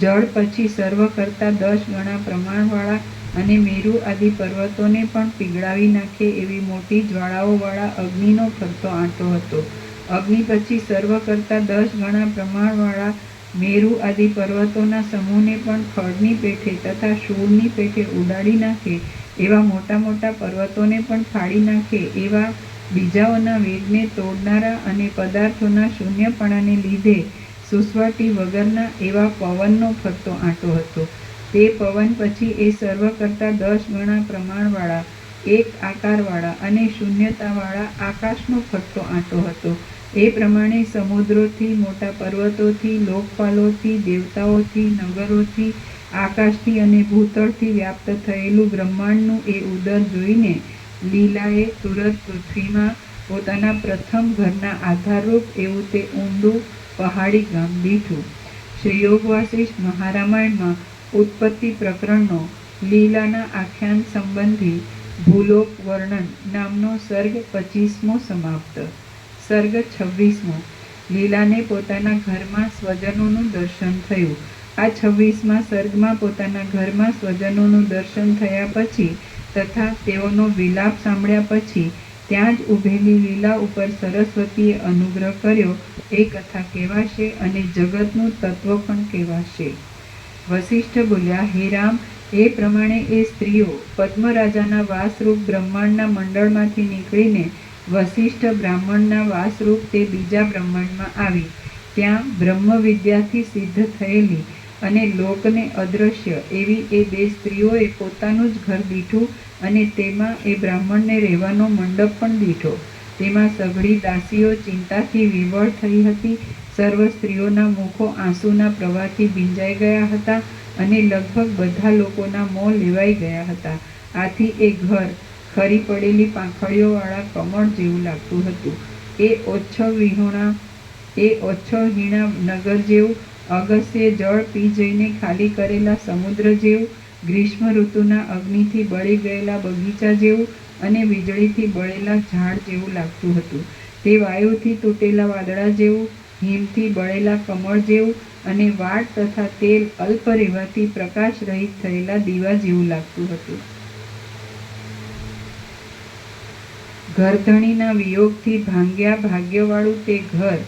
જળ પછી સર્વ કરતાં 10 ગણા પ્રમાણવાળા અને મેરુ આદિ પર્વતોને પણ પીગળાવી નાખે એવી મોટી જ્વાળાઓવાળા અગ્નિનો ફરતો આંટો હતો. અગ્નિ પછી સર્વ કરતાં 10 ગણા પ્રમાણવાળા મેરુ આદિ પર્વતોના સમૂહને પણ ખડની પેઠે તથા શૂળની પેઠે ઉડાડી નાખે એવા મોટા મોટા પર્વતોને પણ ફાડી નાખે એવા બીજાઓના વેગને તોડનારા અને પદાર્થોના શૂન્યપણાને લીધે સુસવાટી વગરના એવા પવનનો ફરતો આંટો હતો. તે પવન પછી એ સર્વ કરતાં 10 ગણા પ્રમાણવાળા એક આકારવાળા અને શૂન્યતાવાળા આકાશનો ફરતો આંટો હતો. એ પ્રમાણે સમુદ્રોથી, મોટા પર્વતોથી, લોકપાલોથી, દેવતાઓથી, નગરોથી, આકાશથી અને ભૂતળથી વ્યાપ્ત થયેલું બ્રહ્માંડનું એ ઉદર જોઈને લીલાએ તુરત પૃથ્વીમાં પોતાના પ્રથમ ઘરના આધારરૂપ એવું તે ઊંડું પહાડી ગામ દીઠું. શ્રી યોગ વાસિષ્ઠ મહારામાયણમાં ઉત્પત્તિ પ્રકરણનો લીલાના આખ્યાન સંબંધી ભૂલોક વર્ણન નામનો સર્ગ 25મો સમાપ્ત. સર્ગ 26મો. લીલાને પોતાના ઘરમાં સ્વજનોનું દર્શન થયું. આ 26મા સર્ગમાં પોતાના ઘરમાં સ્વજનોનું દર્શન થયા પછી તથા તેઓનો વિલાપ સાંભળ્યા પછી ત્યાં જ ઊભેલી લીલા ઉપર સરસ્વતીએ અનુગ્રહ કર્યો એ કથા કહેવાશે અને જગતનું તત્વ પણ કહેવાશે. વસિષ્ઠ બોલ્યા, હે રામ, એ પ્રમાણે એ સ્ત્રીઓ પદ્મરાજાના વાસરૂપ બ્રહ્માંડના મંડળમાંથી નીકળીને વસિષ્ઠ બ્રાહ્મણના વાસરૂપ તે બીજા બ્રહ્માંડમાં આવી. ત્યાં બ્રહ્મ વિદ્યાથી સિદ્ધ થયેલી અને લોકને અદ્રશ્ય એવી એ બે સ્ત્રીઓએ પોતાનું જ ઘર દીઠું અને તેમાં એ બ્રાહ્મણને રહેવાનો મંડપ પણ દીઠો. તેમાં સઘળી દાસીઓ ચિંતાથી વિવળ થઈ હતી. સર્વ સ્ત્રીઓના મુખો આંસુના પ્રવાહથી ભીંજાઈ ગયા હતા અને લગભગ બધા લોકોના મોં લેવાઈ ગયા હતા. આથી એ ઘર ખરી પડેલી પાંખડીઓવાળા કમળ જેવું લાગતું હતું. એ ઓછોહીણા નગર જેવું, અગસ્યે જળ પી જઈને ખાલી કરેલા સમુદ્ર જેવું, ગ્રીષ્મ ઋતુના અગ્નિથી બળી ગયેલા બગીચા જેવું અને વીજળીથી બળેલા ઝાડ જેવું લાગતું હતું. તે વાયુથી તૂટેલા વાદળા જેવું, હિમથી બળેલા કમળ જેવું અને વાટ તથા તેલ અલ્પ રહેવાથી પ્રકાશ રહિત થયેલા દીવા જેવું લાગતું હતું. ઘરધણીના વિયોગથી ભાંગ્યા ભાગ્યવાળું તે ઘર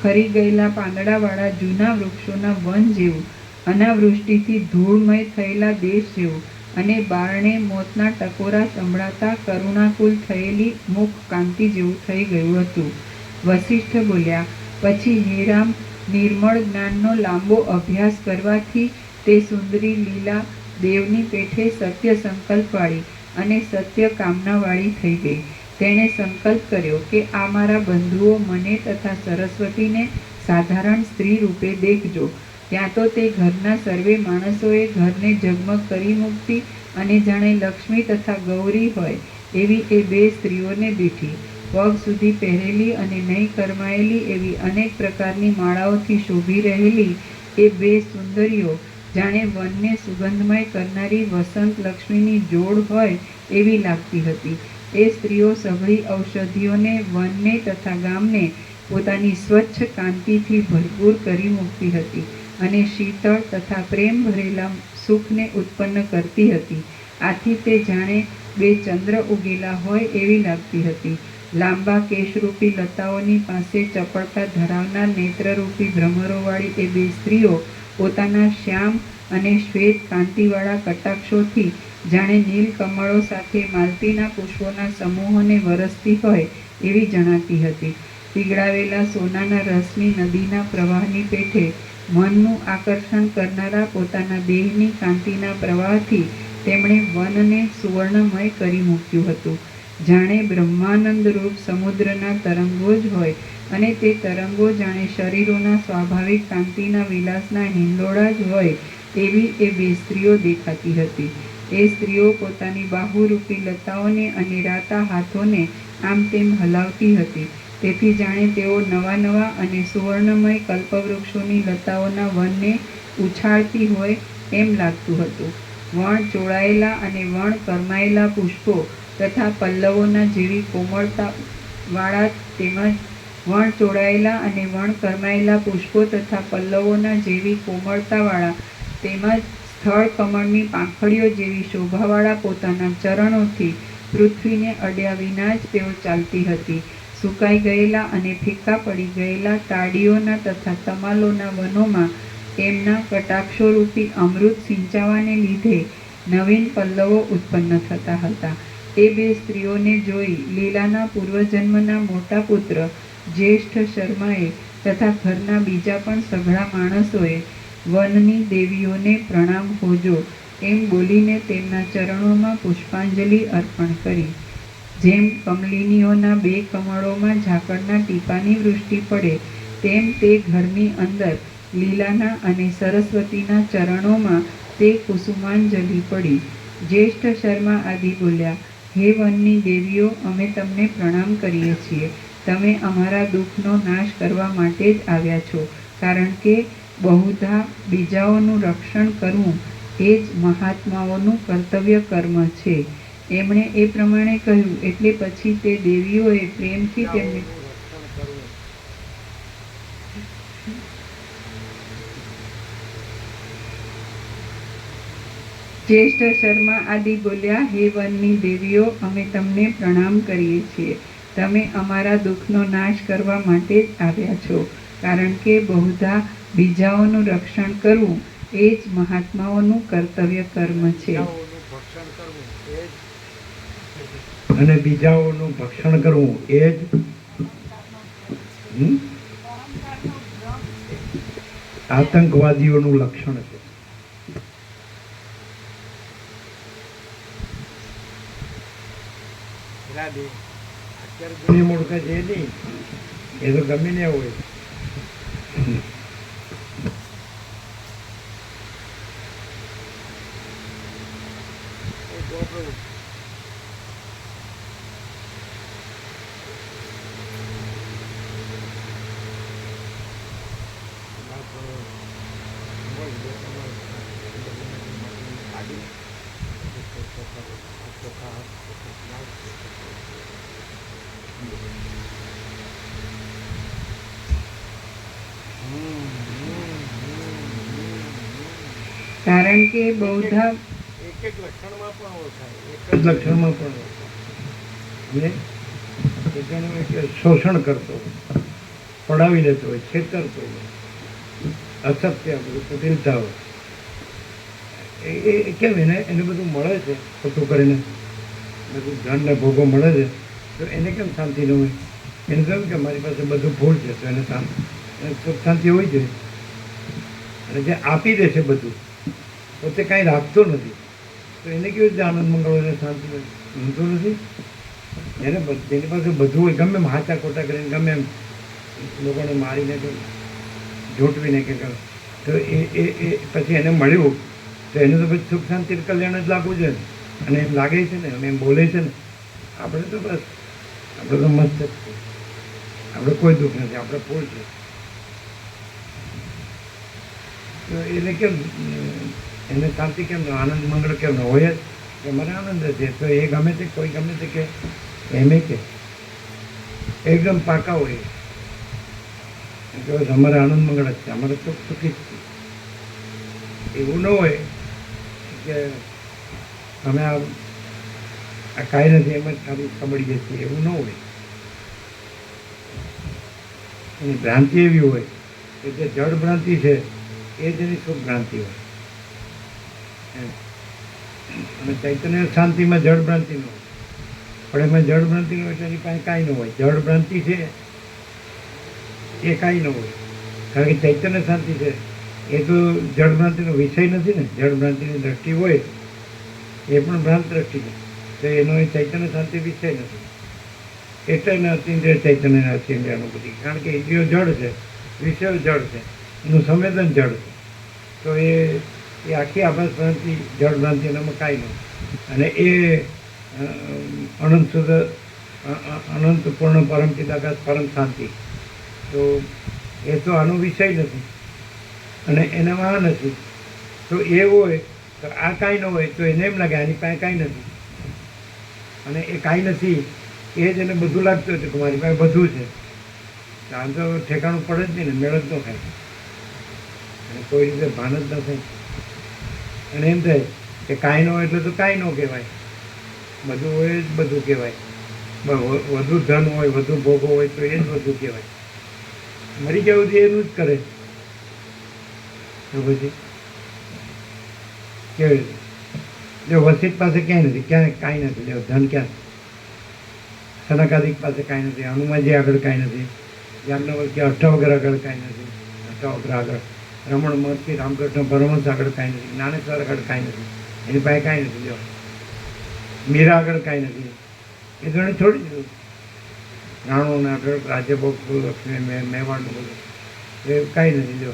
ખરી ગયેલા પાંદડાવાળા જૂના વૃક્ષોના વન જેવું, અનાવૃષ્ટિથી ધૂળમય થયેલા દેશ જેવું અને બારણે મોતના ટકોરા સંભળાતા કરુણાકુલ થયેલી મુખ કાંતિ જેવું થઈ ગયું હતું. વસિષ્ઠ બોલ્યા, પછી હે રામ, નિર્મળ જ્ઞાનનો લાંબો અભ્યાસ કરવાથી તે સુંદરી લીલા દેવની પેઠે સત્ય સંકલ્પવાળી અને સત્ય કામનાવાળી થઈ ગઈ. તેણે સંકલ્પ કર્યો કે આ મારા બંધુઓ મને તથા સરસ્વતીને સાધારણ સ્ત્રી રૂપે દેખજો. ત્યાં તો તે ઘરના સર્વે માણસોએ ઘરને ઝગમગ કરી મૂકતી અને જાણે લક્ષ્મી તથા ગૌરી હોય એવી એ બે સ્ત્રીઓને દીઠી. પગ સુધી પહેરેલી અને નહીં કરમાયેલી એવી અનેક પ્રકારની માળાઓથી શોભી રહેલી એ બે સુંદરીઓ જાણે વનને સુગંધમય કરનારી વસંત લક્ષ્મીની જોડ હોય એવી લાગતી હતી. એ સ્ત્રીઓ સઘળી ઔષધિઓને વનને તથા ગામને પોતાની સ્વચ્છ કાંતિથી ભરપૂર કરી મૂકતી હતી અને શીતળ તથા પ્રેમ ભરેલા સુખને ઉત્પન્ન કરતી હતી. આથી તે જાણે બે ચંદ્ર ઉગેલા હોય એવી લાગતી હતી. લાંબા કેશરૂપી લતાઓની પાસે ચપળતા ધરાવનાર નેત્રરૂપી ભ્રમરોવાળી એ બે સ્ત્રીઓ પોતાના શ્યામ અને શ્વેત કાંતિવાળા કટાક્ષોથી જાણે નીલ કમળો સાથે માલતીના પુષ્પોના સમૂહોને વરસતી હોય એવી જણાતી હતી. પીગળાવેલા સોનાના રસની નદીના પ્રવાહની પેઠે મનનું આકર્ષણ કરનારા પોતાના દેહની કાંતિના પ્રવાહથી તેમણે વનને સુવર્ણમય કરી મૂક્યું હતું. જાણે બ્રહ્માનંદ રૂપ સમુદ્રના તરંગો જ હોય અને તે તરંગો જાણે શરીરોના સ્વાભાવિક કાંતિના વિલાસના હિંડોળા જ હોય એવી એ બે સ્ત્રીઓ દેખાતી હતી. એ સ્ત્રીઓ પોતાની બાહુરૂપી લતાઓને અને રાતા હાથોને આમ તેમ હલાવતી હતી. તેથી જાણે તેઓ નવા નવા અને સુવર્ણમય કલ્પવૃક્ષોની લતાઓના વનને ઉછાળતી હોય એમ લાગતું હતું. વણ ચોળાયેલા અને વણ કરમાયેલા પુષ્પો તથા પલ્લવોના જેવી કોમળતાવાળા તેમજ વણ ચોળાયેલા અને વણ કરમાયેલા પુષ્પો તથા પલ્લવોના જેવી કોમળતાવાળા તેમજ સ્થળ કમળની પાંખડીઓ જેવી શોભાવાળા પોતાના ચરણોથી પૃથ્વીને અડ્યા વિના જ તેઓ ચાલતી હતી. સુકાઈ ગયેલા અને ફીકા પડી ગયેલા તાડીઓના તથા તમાલોના વનોમાં એમના કટાક્ષોરૂપી અમૃત સિંચાવાને લીધે નવીન પલ્લવો ઉત્પન્ન થતા હતા. એ બે સ્ત્રીઓને જોઈ લીલાના પૂર્વજન્મના મોટા પુત્ર જ્યેષ્ઠ શર્માએ તથા ઘરના બીજા પણ સઘળા માણસોએ વનની દેવીઓને પ્રણામ હોજો એમ બોલીને તેમના ચરણોમાં પુષ્પાંજલિ અર્પણ કરી. જેમ કમલિનીઓના બે કમળોમાં ઝાકળના ટીપાની વૃષ્ટિ પડે તેમ તે ઘરની અંદર લીલાના અને સરસ્વતીના ચરણોમાં તે કુસુમાંજલિ પડી. જ્યેષ્ઠ શર્મા આદિ બોલ્યા, હે વનની દેવીઓ, અમે તમને પ્રણામ કરીએ છીએ. તમે અમારા દુઃખનો નાશ કરવા માટે જ આવ્યા છો, કારણ કે બહુધા બીજાઓનું રક્ષણ કરવું એ જ મહાત્માઓનું કર્તવ્ય કર્મ છે. એમણે એ પ્રમાણે કહ્યું એટલે પછી તે દેવીઓએ પ્રેમથી તેમને
રક્ષણ કરવું.
જ્યેષ્ઠ શર્મા આદિ બોલ્યા, હે વનની દેવીઓ, અમે તમને પ્રણામ કરીએ છીએ. તમે અમારા દુઃખનો નાશ કરવા માટે જ આવ્યા છો, કારણ કે બહુધા બીજાઓનું રક્ષણ કરવું એ જ મહાત્માઓનું કર્તવ્ય કર્મ છે.
બીજાઓનું ભક્ષણ કરવું એ જ
અને બીજાઓનું ભક્ષણ કરવું એ જ આતંકવાદીઓનું લક્ષણ છે.
ઈરાદે અત્યારે
દુનિયા મૂળકા છે નહીં, એ તો ગમે ને હોય.
એ ગોપ્રભુ
કારણ કે બૌદ્ધા
એક એક લક્ષણમાં પણ ઓળખાય. એક
જ લક્ષણમાં પણ અને પોતાનું એક શોષણ કરતો હોય, પડાવી લેતો હોય, છેતરતો હોય, અસત્ય બધું કુટિલતા હોય. એ કેમ એને બધું મળે છે ખોટું કરીને, બધું ધન ને ભોગો મળે છે, તો એને કેમ શાંતિ ન હોય? એને કહ્યું કે મારી પાસે બધું ભૂલ છે, તો એને સુખ શાંતિ હોવી જોઈએ. અને જે આપી દે છે બધું, પોતે કાંઈ રાખતો નથી, તો એને કેવી રીતે આનંદ મંગળ હોય, શાંતિ ઊંધું નથી? એને જેની પાસે બધું હોય, ગમે એમ હાચા ખોટા કરીને, ગમે એમ લોકોને મારીને કે જોટવીને કે તો એ પછી એને મળ્યું, તો એને તો પછી સુખ શાંતિ કલ્યાણ જ લાગવું છે ને. અને એમ લાગે છે ને, અને એમ બોલે છે ને, આપણે તો બસ આપણે તો મસ્ત જ છે, આપણે કોઈ દુઃખ નથી, આપણે ફૂલ છે. તો એને કેમ એને શાંતિ કેમ ન, આનંદ મંગળ કેમ ન હોય જ કે મને આનંદ છે? તો એ ગમે તે કોઈ ગમે તે કે એમ કે એકદમ પાકા હોય કે અમારે આનંદ મંગળ જ છે, અમારે સુખ સુખી જ છે. એવું ન હોય કે અમે આ કાંઈ નથી, એમ જ ખાલી ખબડીએ છીએ, એવું ન હોય. એની ભ્રાંતિ એવી હોય કે જે જડ ભ્રાંતિ છે એ જ એની સુખ ભ્રાંતિ હોય. અને ચૈતન્ય શાંતિમાં જળ ભ્રાંતિ ન હોય, પણ એમાં જળ ભ્રાંતિ ન હોય એટલે એની પાસે કાંઈ ન હોય. જળ ભ્રાંતિ છે એ કાંઈ ન હોય, કારણ કે ચૈતન્ય શાંતિ છે એ તો જળ ભ્રાંતિનો વિષય નથી ને. જળ ભ્રાંતિની દ્રષ્ટિ હોય એ પણ ભ્રાંત દ્રષ્ટિ છે, તો એનો એ ચૈતન્ય શાંતિ વિષય નથી. એટલે એને અતિન્દ્રિય ચૈતન્ય અતિન્દ્રિય અનુભૂતિ, કારણ કે ઇન્દ્રિયો જળ છે, વિષયો જળ છે, એનું સંવેદન જળ છે. તો એ આખી આભાસ ભ્રાંતિ જળ ભ્રાંતિ એનામાં કાંઈ નહીં. અને એ અનંત શુદ્ધ અનંત પૂર્ણ પરમ ચિદાકાશ પરમ શાંતિ, તો એ તો આનો વિષય નથી અને એનામાં આ નથી. તો એ હોય તો આ કાંઈ ન હોય, તો એને એમ લાગે આની પાસે કાંઈ નથી. અને એ કાંઈ નથી એ જ એને બધું લાગતું હતું કે મારી પાસે બધું છે. આમ તો ઠેકાણું પડે જ નહીં ને, મેળ જ ન થાય, અને કોઈ રીતે ભાન જ ન થાય. અને એમ થાય કે કાંઈ ન હોય એટલે તો કાંઈ ન કહેવાય, બધું હોય જ બધું કહેવાય. વધુ ધન હોય, વધુ ભોગો હોય તો એ જ બધું કહેવાય. મરી ગયા સુધી એનું જ કરે, તો પછી કેવી રીતે? જો વસિત પાસે ક્યાંય નથી, ક્યાંય કાંઈ નથી, જો ધન ક્યાં? સનકાદિક પાસે કાંઈ નથી, હનુમાનજી આગળ કાંઈ નથી, યાજ્ઞવલ્ક્ય અષ્ટાવક્ર આગળ કાંઈ નથી, અષ્ટાવક્ર આગળ રમણ મહર્ષિ રામકૃષ્ણ પરમહંસ આગળ કાંઈ નથી, જ્ઞાનેશ્વર આગળ કાંઈ નથી, એની પાસે કાંઈ નથી. જો મીરા આગળ કાંઈ નથી, એ તો એને છોડી દીધું. રાણોને આગળ રાજ્યભોગ લક્ષ્મી મેવાડનું બધું એ કાંઈ નથી. જો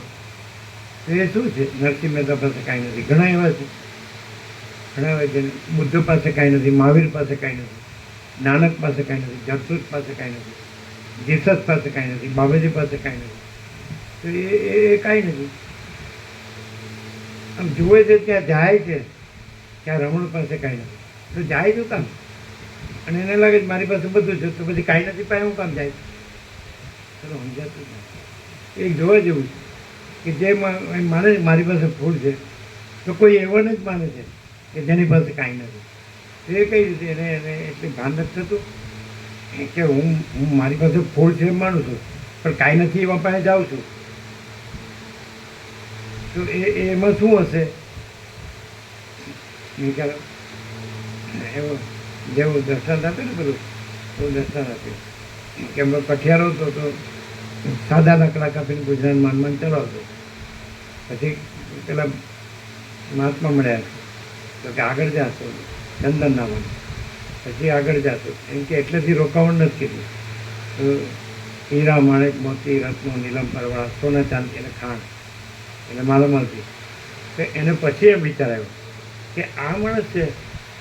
તો એ શું છે? નરસિંહ મહેતા પાસે કાંઈ નથી, ઘણા એવા છે. ઘણા હોય છે બુદ્ધ પાસે કાંઈ નથી, મહાવીર પાસે કાંઈ નથી, નાનક પાસે કાંઈ નથી, જરસુદ પાસે કાંઈ નથી, જીસસ પાસે કાંઈ નથી, બાબાજી પાસે કાંઈ નથી. તો એ કાંઈ નથી. આમ જુએ છે ત્યાં જાય છે, ત્યાં રમણ પાસે કાંઈ નથી, તો જાય શું કામ? અને એને લાગે છે મારી પાસે બધું છે, તો પછી કાંઈ નથી પાસે હું કામ જાય? ચલો સમજાતું નથી. એક જોવા જેવું કે જે માને છે મારી પાસે ફૂલ છે, તો કોઈ એવોને જ માને છે કે જેની પાસે કાંઈ નથી. તો એ કઈ રીતે એને એને એટલે ભાન નથી થતું કે હું મારી પાસે ફૂલ છે એમ માનું છું, પણ કાંઈ નથી એવા પાસે જાઉં છું. તો એમાં શું હશે? એવું જેવું દર્શન આપે ને બધું એવું દર્શન આપ્યું કે એમનો કઠિયારો હતો તો સાદા લાકડા કાપીને ગુજરાત માન ચલાવતો. પછી પેલા મહાત્મા મળ્યા તો કે આગળ જાશો ચંદનના મને, પછી આગળ જાશો એમ કે એટલેથી રોકાવણ નથી કીધું. તો હીરા માણેક મોતી રત્નો નીલમ પરવાળા સોના ચાંદી અને ખાંડ એટલે માલામાલથી. તો એને પછી એમ વિચાર આવ્યો કે આ માણસ છે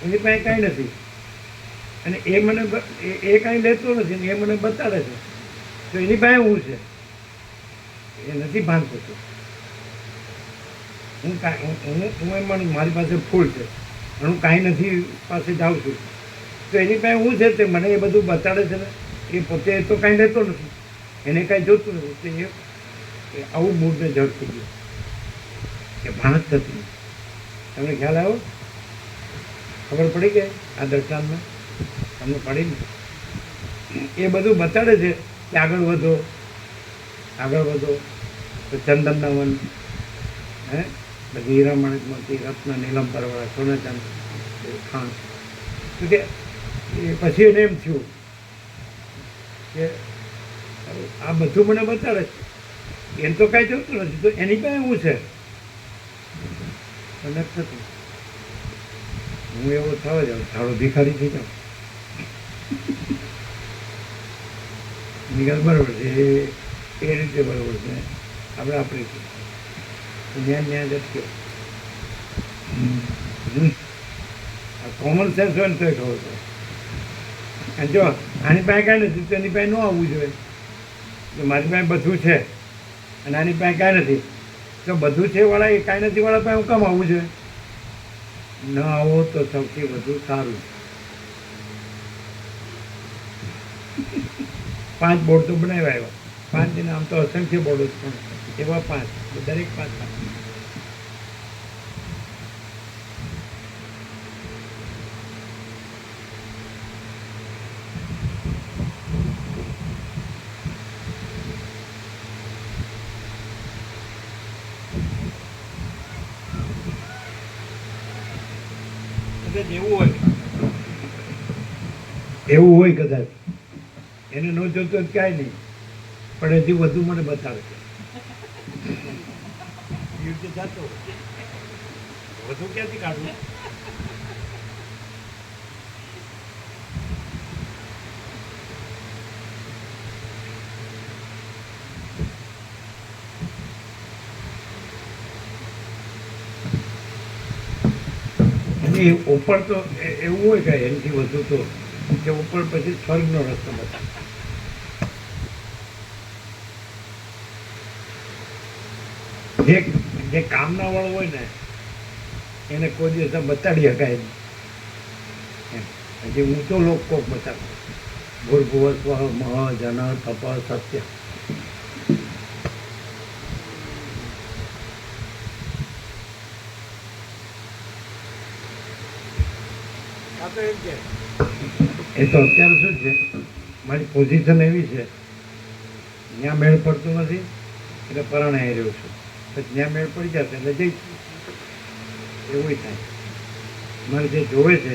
એની પાસે કાંઈ નથી અને એ મને એ કાંઈ લેતો નથી ને એ મને બતાડે છે, તો એની પાસે હું છે એ નથી ભાન થતું. હું એમ માનું મારી પાસે ફૂલ છે અને હું કાંઈ નથી પાસે જાઉં છું, તો એની પાસે હું છે તે મને એ બધું બતાડે છે ને એ પોતે તો કાંઈ લેતો નથી, એને કાંઈ જોતું નથી. તો એ આવું મૂળને જડ થઈ ગયું કે ભાન જ થતી. તમને ખ્યાલ આવ્યો? ખબર પડી ગઈ આ દર્શનમાં? તમને પડી ને? એ બધું બતાડે છે કે આગળ વધો તો ચંદનના વન, હે બધી હીરા માણેકમાંથી રત્ન નીલમ પરવાળા સોના ચાંદી ખાંડ. તો કે એ પછી એને એમ થયું કે આ બધું મને બતાડે છે, એને તો કાંઈ જોતું નથી, તો એની પાસે હું છે નથી થતું. હું એવો થવા જાઉં થાળો ભિખારી થઈ જાઉં. નિકાલ બરાબર છે, એ રીતે બરાબર છે. આપણે આપણી ન્યાય જ અટક્યો. કોમન સેન્સ હોય ને તો ખબર પડે. અને જો આની પાસે કાંઈ નથી તો એની પાસે ન આવવું જોઈએ. તો મારી પાસે બધું છે અને આની પાસે કાંઈ નથી, તો બધું છે વાળા એ કાંઈ નથી વાળા પાસે હું કામ આવવું જોઈએ? ન આવો તો સૌથી વધુ સારું. 5 બોર્ડ તો બનાવ્યા એવા 5 દિન, આમ તો અસંખ્ય બોર્ડો પણ એવા 5, દરેક 5. એવું હોય કદાચ એને ન જોતો ક્યાંય નહીં, પણ એથી વધુ મને બતાવે છે. જાતો વધુ ક્યાંથી કાઢવું? અને ઉપર તો એવું હોય કે એનાથી વધુ તો કે ઉપર પછી સ્વર્ગનો રસ્તો બતાવે. જે કામના વાળો હોય ને એને કોઈ દિવસ બતાડી શકાય નહીં. જે ઊંચો લોક કોક બતાવે ભૂર્ભુવ સ્વ મહ જન તપ સત્ય. એ તો અત્યારે શું છે, મારી પોઝિશન એવી છે ત્યાં મેળ પડતું નથી એટલે પરણાઈ રહ્યો છું, પછી ત્યાં મેળ પડી જશે એટલે જઈશ. એવું થાય. મારે જે જોવે છે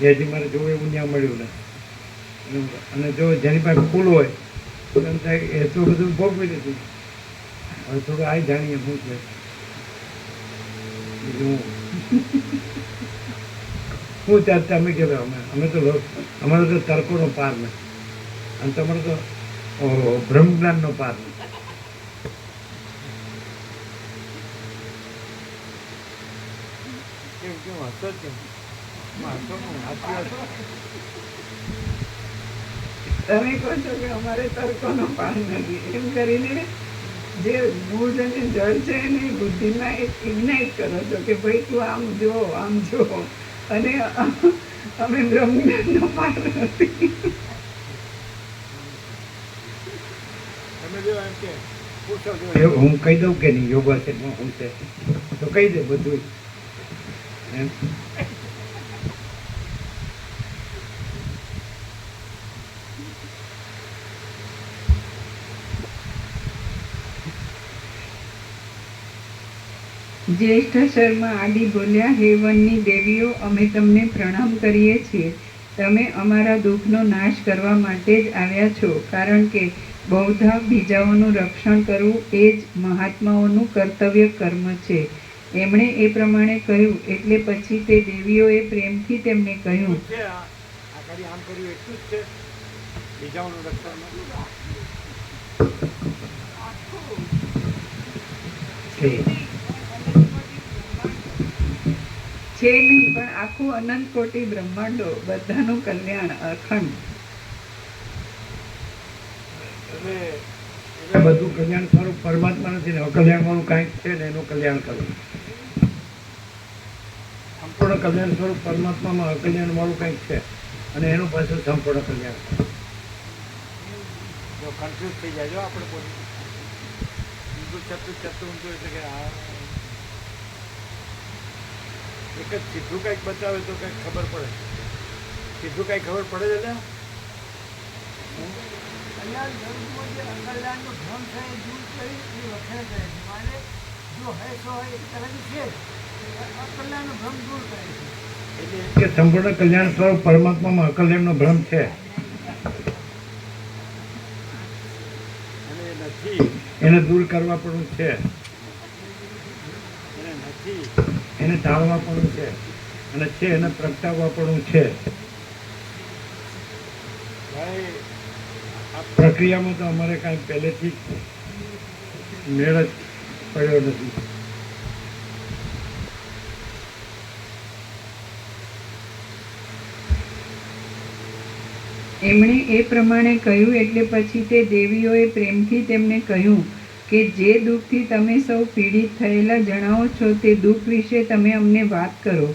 એ હજી મારે જોવે એવું ત્યાં મળ્યું નથી. અને જો જેની પાસે ફૂલ હોય તો એમ થાય એ તો બધું ભોગવી લીધું, હવે થોડું આ જાણીએ શું છે બીજું શું ત્યાં અમે કહેવાય અમે તો અમારો તો તર્કોનો પાર નથી અને તમારો તો બ્રહ્મ જ્ઞાનનો પાર નથી.
કેમ કેમ હસો જ કેમ હસો હું સાચી વાત
તમે કહો છો કે અમારે તર્કોનો પાર નથી, એમ કરીને જે મૂળ અને જળ છે એને બુદ્ધિમાં ઇગ્નાઇટ કરો છો કે ભાઈ તું આમ જો અને અમે બ્રહ્મજ્ઞાનનો પાર નથી.
તમે જો એમ કે પૂછો જો
હું કહી દઉં કે નહીં યોગાસનમાં શું છે તો કહી દે બધું એમ.
જ્યેષ્ઠ શર્મા આદિ બોલ્યા, હે વનની દેવીઓ, અમે તમને પ્રણામ કરીએ છીએ. તમે અમારા દુઃખનો નાશ કરવા માટે જ આવ્યા છો, કારણ કે બહુધા બીજાઓનું રક્ષણ કરવું એ જ મહાત્માઓનું કર્તવ્ય કર્મ છે. એમણે એ પ્રમાણે કહ્યું એટલે પછી તે દેવીઓએ પ્રેમથી તેમને કહ્યું,
છે આ ખાલી આમ કર્યું એટલું જ છે, બીજાઓનું રક્ષણ
છે.
છે નહીં પણ આખું અનંત કોટી બ્રહ્માંડો, બધાનું કલ્યાણ અખંડ.
એટલે
આ બધું કલ્યાણ સ્વરૂપ પરમાત્મા નથી ને અકલ્યાણ વાળું કાંઈક છે ને એનું કલ્યાણ કરવું. સંપૂર્ણ કલ્યાણ સ્વરૂપ પરમાત્મામાં અકલ્યાણ વાળું કંઈક છે અને એનું પાછું સંપૂર્ણ કલ્યાણ કરવું.
જો કન્ફ્યુઝ થઈ જાય જો આપણે પોતે ચતું એટલે કે આ એક જ સીધું કંઈક બતાવે તો કંઈક ખબર પડે. સીધું કંઈક ખબર પડે છે એટલે
કલ્યાણ સ્વરૂપમાં જે અકલ્યાણનો ભ્રમ છે એ દૂર કરી એ વખેર કરે છે. મારે જો હે સો હોય એક તરફ છે અકલ્યાણનો ભ્રમ દૂર કરે છે.
એટલે
કે સંપૂર્ણ કલ્યાણ સ્વરૂપ પરમાત્મામાં અકલ્યાણનો ભ્રમ છે
અને એ નથી
એને દૂર કરવા પણ છે,
એને નથી
એને ટાળવા પણ છે અને છે એને પ્રગટાવવા પણ છે.
ભાઈ આ
પ્રક્રિયામાં તો અમારે કાંઈ પહેલેથી મેળ જ પડ્યો નથી.
એમણે એ પ્રમાણે કહ્યું એટલે પછી તે દેવીઓએ પ્રેમથી તેમને કહ્યું કે જે દુઃખથી તમે સૌ પીડિત થયેલા જણાવો છો તે દુઃખ વિશે તમે અમને વાત કરો.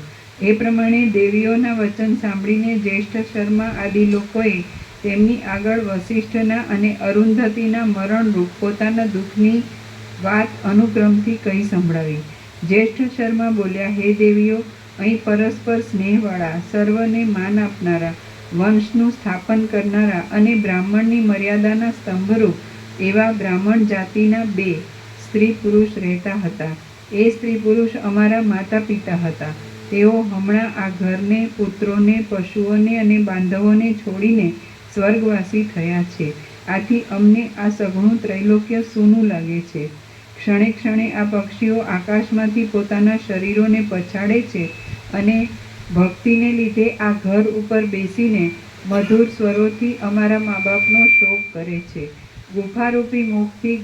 એ પ્રમાણે દેવીઓના વચન સાંભળીને જ્યેષ્ઠ શર્મા આદિ લોકોએ તેમની આગળ વસિષ્ઠના અને અરુંધતીના મરણરૂપ પોતાના દુઃખની વાત અનુક્રમથી કહી સંભળાવી. જ્યેષ્ઠ શર્મા બોલ્યા, હે દેવીઓ, અહીં પરસ્પર સ્નેહવાળા, સર્વને માન આપનારા, વંશનું સ્થાપન કરનારા અને બ્રાહ્મણની મર્યાદાના સ્તંભરૂપ એવા બ્રાહ્મણ જાતિના 2 સ્ત્રી પુરુષ રહેતા હતા. એ સ્ત્રી પુરુષ અમારા માતા પિતા હતા. તેઓ હમણાં આ ઘરને, પુત્રોને, પશુઓને અને બાંધવોને છોડીને સ્વર્ગવાસી થયા છે. આથી અમને આ સઘળું ત્રૈલોક્ય સૂનું લાગે છે. ક્ષણે ક્ષણે આ પક્ષીઓ આકાશમાંથી પોતાના શરીરોને પછાડે છે અને ભક્તિને લીધે આ ઘર ઉપર બેસીને મધુર સ્વરોથી અમારા મા બાપનો શોક કરે છે. ગુફારૂપી મુખથી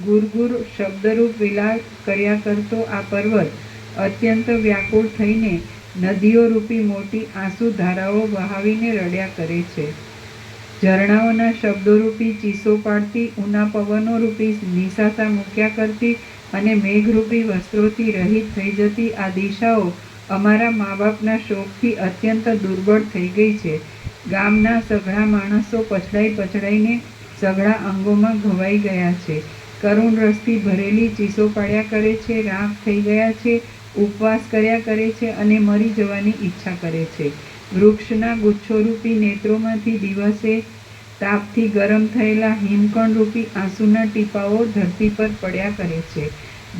ગુરગુર શબ્દરૂપ વિલાસ કર્યા કરતો આ પર્વત અત્યંત વ્યાકુળ થઈને નદીઓ રૂપી મોટી આંસુ ધારાઓ વહાવીને રડ્યા કરે છે. ઝરણાઓના શબ્દોરૂપી ચીસો પાડતી, ઊના પવનો રૂપી નિશાસા મૂક્યા કરતી અને મેઘરૂપી વસ્ત્રોથી રહિત થઈ જતી આ દિશાઓ અમારા મા બાપના શોકથી અત્યંત દુર્બળ થઈ ગઈ છે. ગામના સઘળા માણસો પછડાઈને સઘળા અંગોમાં ઘવાઈ ગયા છે. કરુણ રસથી ભરેલી ચીસો પાડ્યા કરે છે, રાખ થઈ ગયા છે, ઉપવાસ કર્યા કરે છે અને મરી જવાની ઈચ્છા કરે છે. વૃક્ષના ગુચ્છોરૂપી નેત્રોમાંથી દિવસે તાપથી ગરમ થયેલા હિમકણરૂપી આંસુના ટીપાઓ ધરતી પર પડ્યા કરે છે.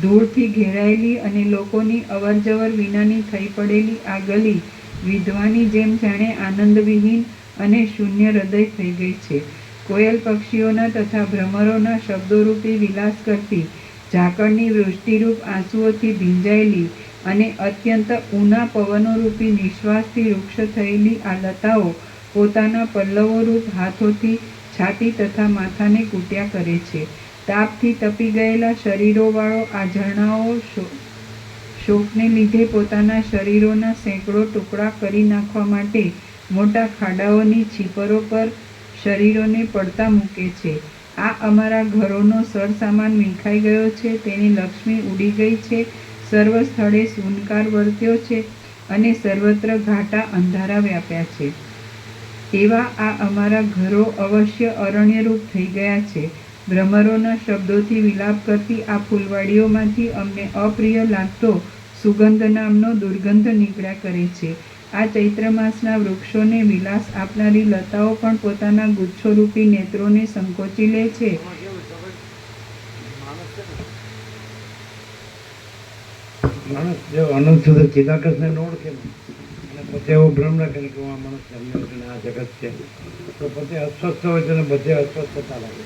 ધૂળથી ઘેરાયેલી અને લોકોની અવરજવર વિનાની થઈ પડેલી આ ગલી વિધવાની જેમ જાણે આનંદવિહીન અને શૂન્ય હૃદય થઈ ગઈ છે. કોયલ પક્ષીઓના તથા ભ્રમરોના શબ્દોરૂપી વિલાસ કરતી, ઝાકળની વૃષ્ટિરૂપ આંસુઓથી ભીંજાયેલી અને અત્યંત ઊના પવનોરૂપી નિશ્વાસથી વૃક્ષ થયેલી આ લતાઓ પોતાના પલ્લવોરૂપ હાથોથી છાતી તથા માથાને કૂટ્યા કરે છે. તાપથી તપી ગયેલા શરીરોવાળો આ ઝરણાઓ શોકને લીધે પોતાના શરીરોના સેંકડો ટુકડા કરી નાખવા માટે મોટા ખાડાઓની છીપરો પર શરીરોને પડતા મૂકે છે. આ અમારા ઘરોનો સરસામાન વીંખાઈ ગયો છે, તેની લક્ષ્મી ઉડી ગઈ છે, સર્વ સ્થળે શૂનકાર વર્ત્યો છે અને સર્વત્ર ઘાટા અંધારા વ્યાપ્યા છે. એવા આ અમારા ઘરો અવશ્ય અરણ્યરૂપ થઈ ગયા છે. ભ્રમરોના શબ્દોથી વિલાપ કરતી આ ફૂલવાડીઓમાંથી અમને અપ્રિય લાગતો સુગંધ નામનો દુર્ગંધ નીકળ્યા કરે છે. આ ચૈત્ર માસના વૃક્ષોને વિલાસ આપનારી લતાઓ પણ પોતાના ગુચ્છોરૂપી નેત્રોને સંકોચી લે છે.
આમાં કેવું ખબર? માણસ છે ને,
માણસ જો અનંત સુધી ચિદાકસને ન ઓળખે ને અને પોતે એવો ભ્રમ રાખે ને કે હું આ માણસ જન્મ્યો છે ને આ જગત છે, તો પોતે અસ્વસ્થ હોય તો એને બધે અસ્વસ્થતા લાગે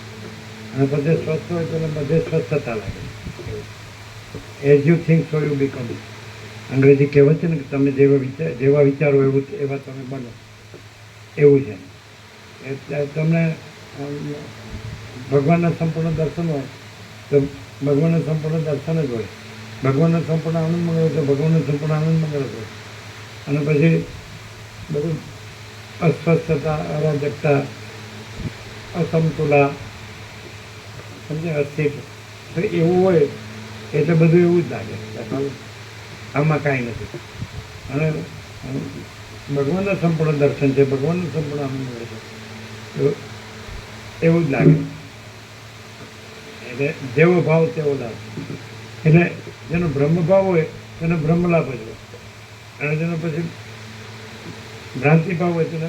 અને બધે સ્વસ્થ હોય તો એને બધે સ્વસ્થતા લાગે. As you think so you become. અંગ્રેજી કહેવત છે ને કે તમે જેવા વિચારો એવા તમે બનો, એવું છે. તમને ભગવાનના સંપૂર્ણ દર્શન હોય તો ભગવાનના સંપૂર્ણ દર્શન જ હોય, ભગવાનનો સંપૂર્ણ આનંદ મંગળ તો ભગવાનનો સંપૂર્ણ આનંદ મંગળ હોય. અને પછી બધું અસ્વસ્થતા, અરાજકતા, અસમતુલા, સમજે, અસ્થિર, તો એવું હોય એટલે બધું એવું જ લાગે. આમાં કાંઈ નથી. અને ભગવાનના સંપૂર્ણ દર્શન છે, ભગવાનનું સંપૂર્ણ આનંદ મળે છે, તો એવું જ લાગે. એટલે જેવો ભાવ તેવો લાભ. એટલે જેનો બ્રહ્મભાવ હોય તેને બ્રહ્મલાભ જ હોય, અને જેનો પછી ભ્રાંતિ ભાવ હોય તેને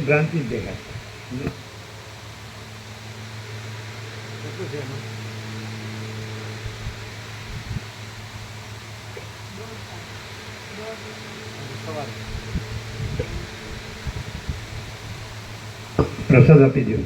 ભ્રાંતિ જ દેખાય.
કેટલું છે એમાં? સવારે
પ્રસાદ આપી દો.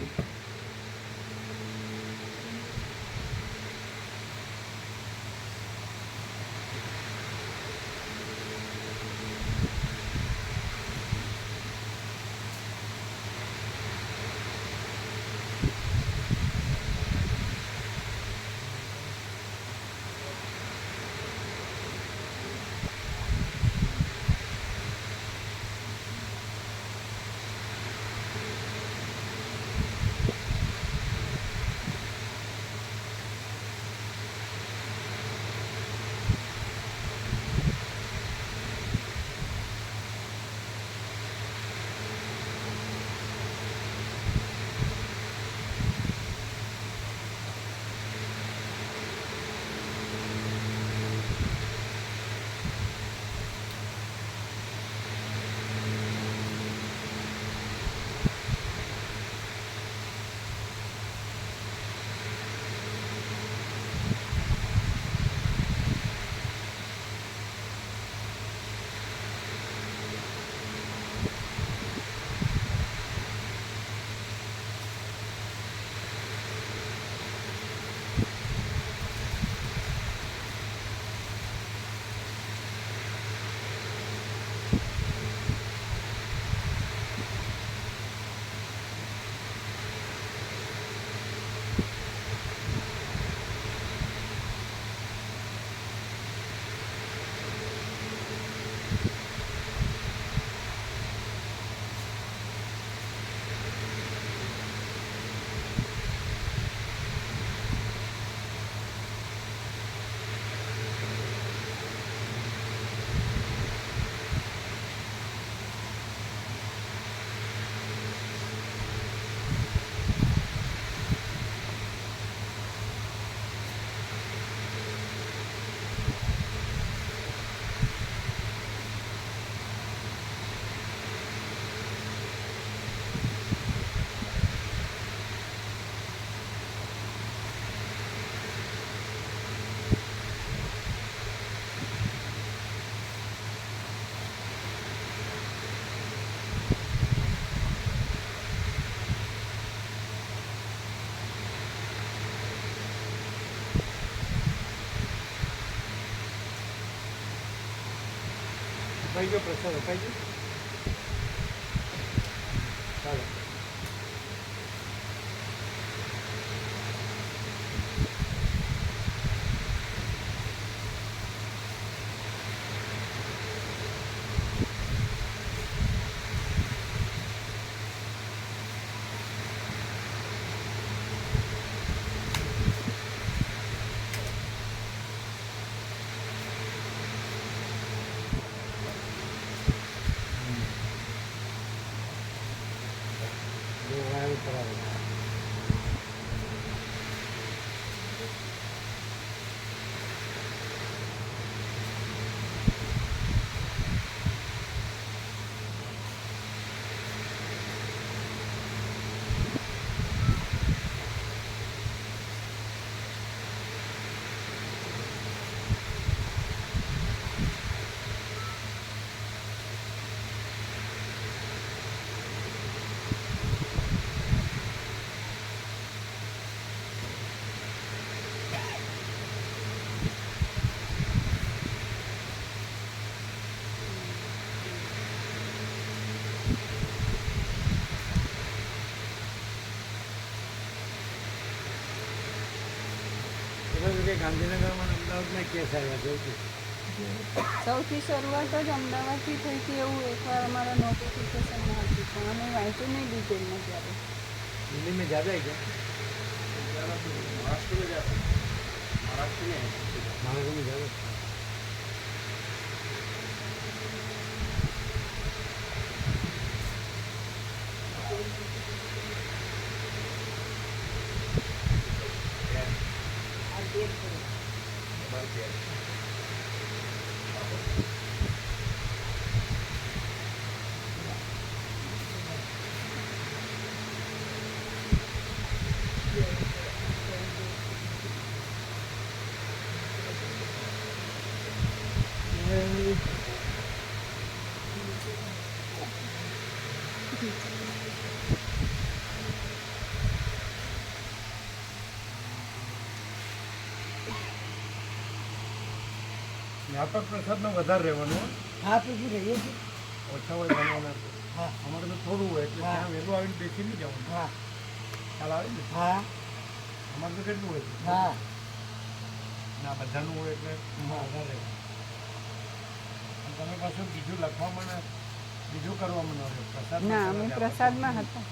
અપાઈ ગયો પ્રસાદ? અપાઈ ગયો? ચાલો. બરાબર. એમાં કે ગાંધીનગરમાં અને અમદાવાદમાં કેસ આવ્યા છે
સૌથી શરૂઆત જ અમદાવાદથી થઈ હતી એવું એકવાર અમારા નોટિફિકેશનમાં હતું પણ અમે વાંચ્યું નહીં ડિટેલમાં ત્યારે.
दिल्ली में ज़्यादा है क्या?
महाराष्ट्र में जाता है, महाराष्ट्र में है।
महाराष्ट्र में ज़्यादा है।
વ્યાપક પ્રસાદનો વધારે રહેવાનું હો.
હા પછી રહીએ છીએ.
ઓછા હોય બનવાના છે.
હા
અમારે તો થોડું હોય એટલે
હા.
ત્યાં વહેલું આવીને બેસી નહીં જવાનું.
હા
ખ્યાલ આવે ને?
હા
અમારે તો કેટલું હોય છે?
હા
ના બધાનું હોય એટલે વધારે રહેવાનું. અને તમે પાછું બીજું લખવામાં ને બીજું કરવામાં ન રહે પ્રસાદ
ના અમે પ્રસાદમાં હતા.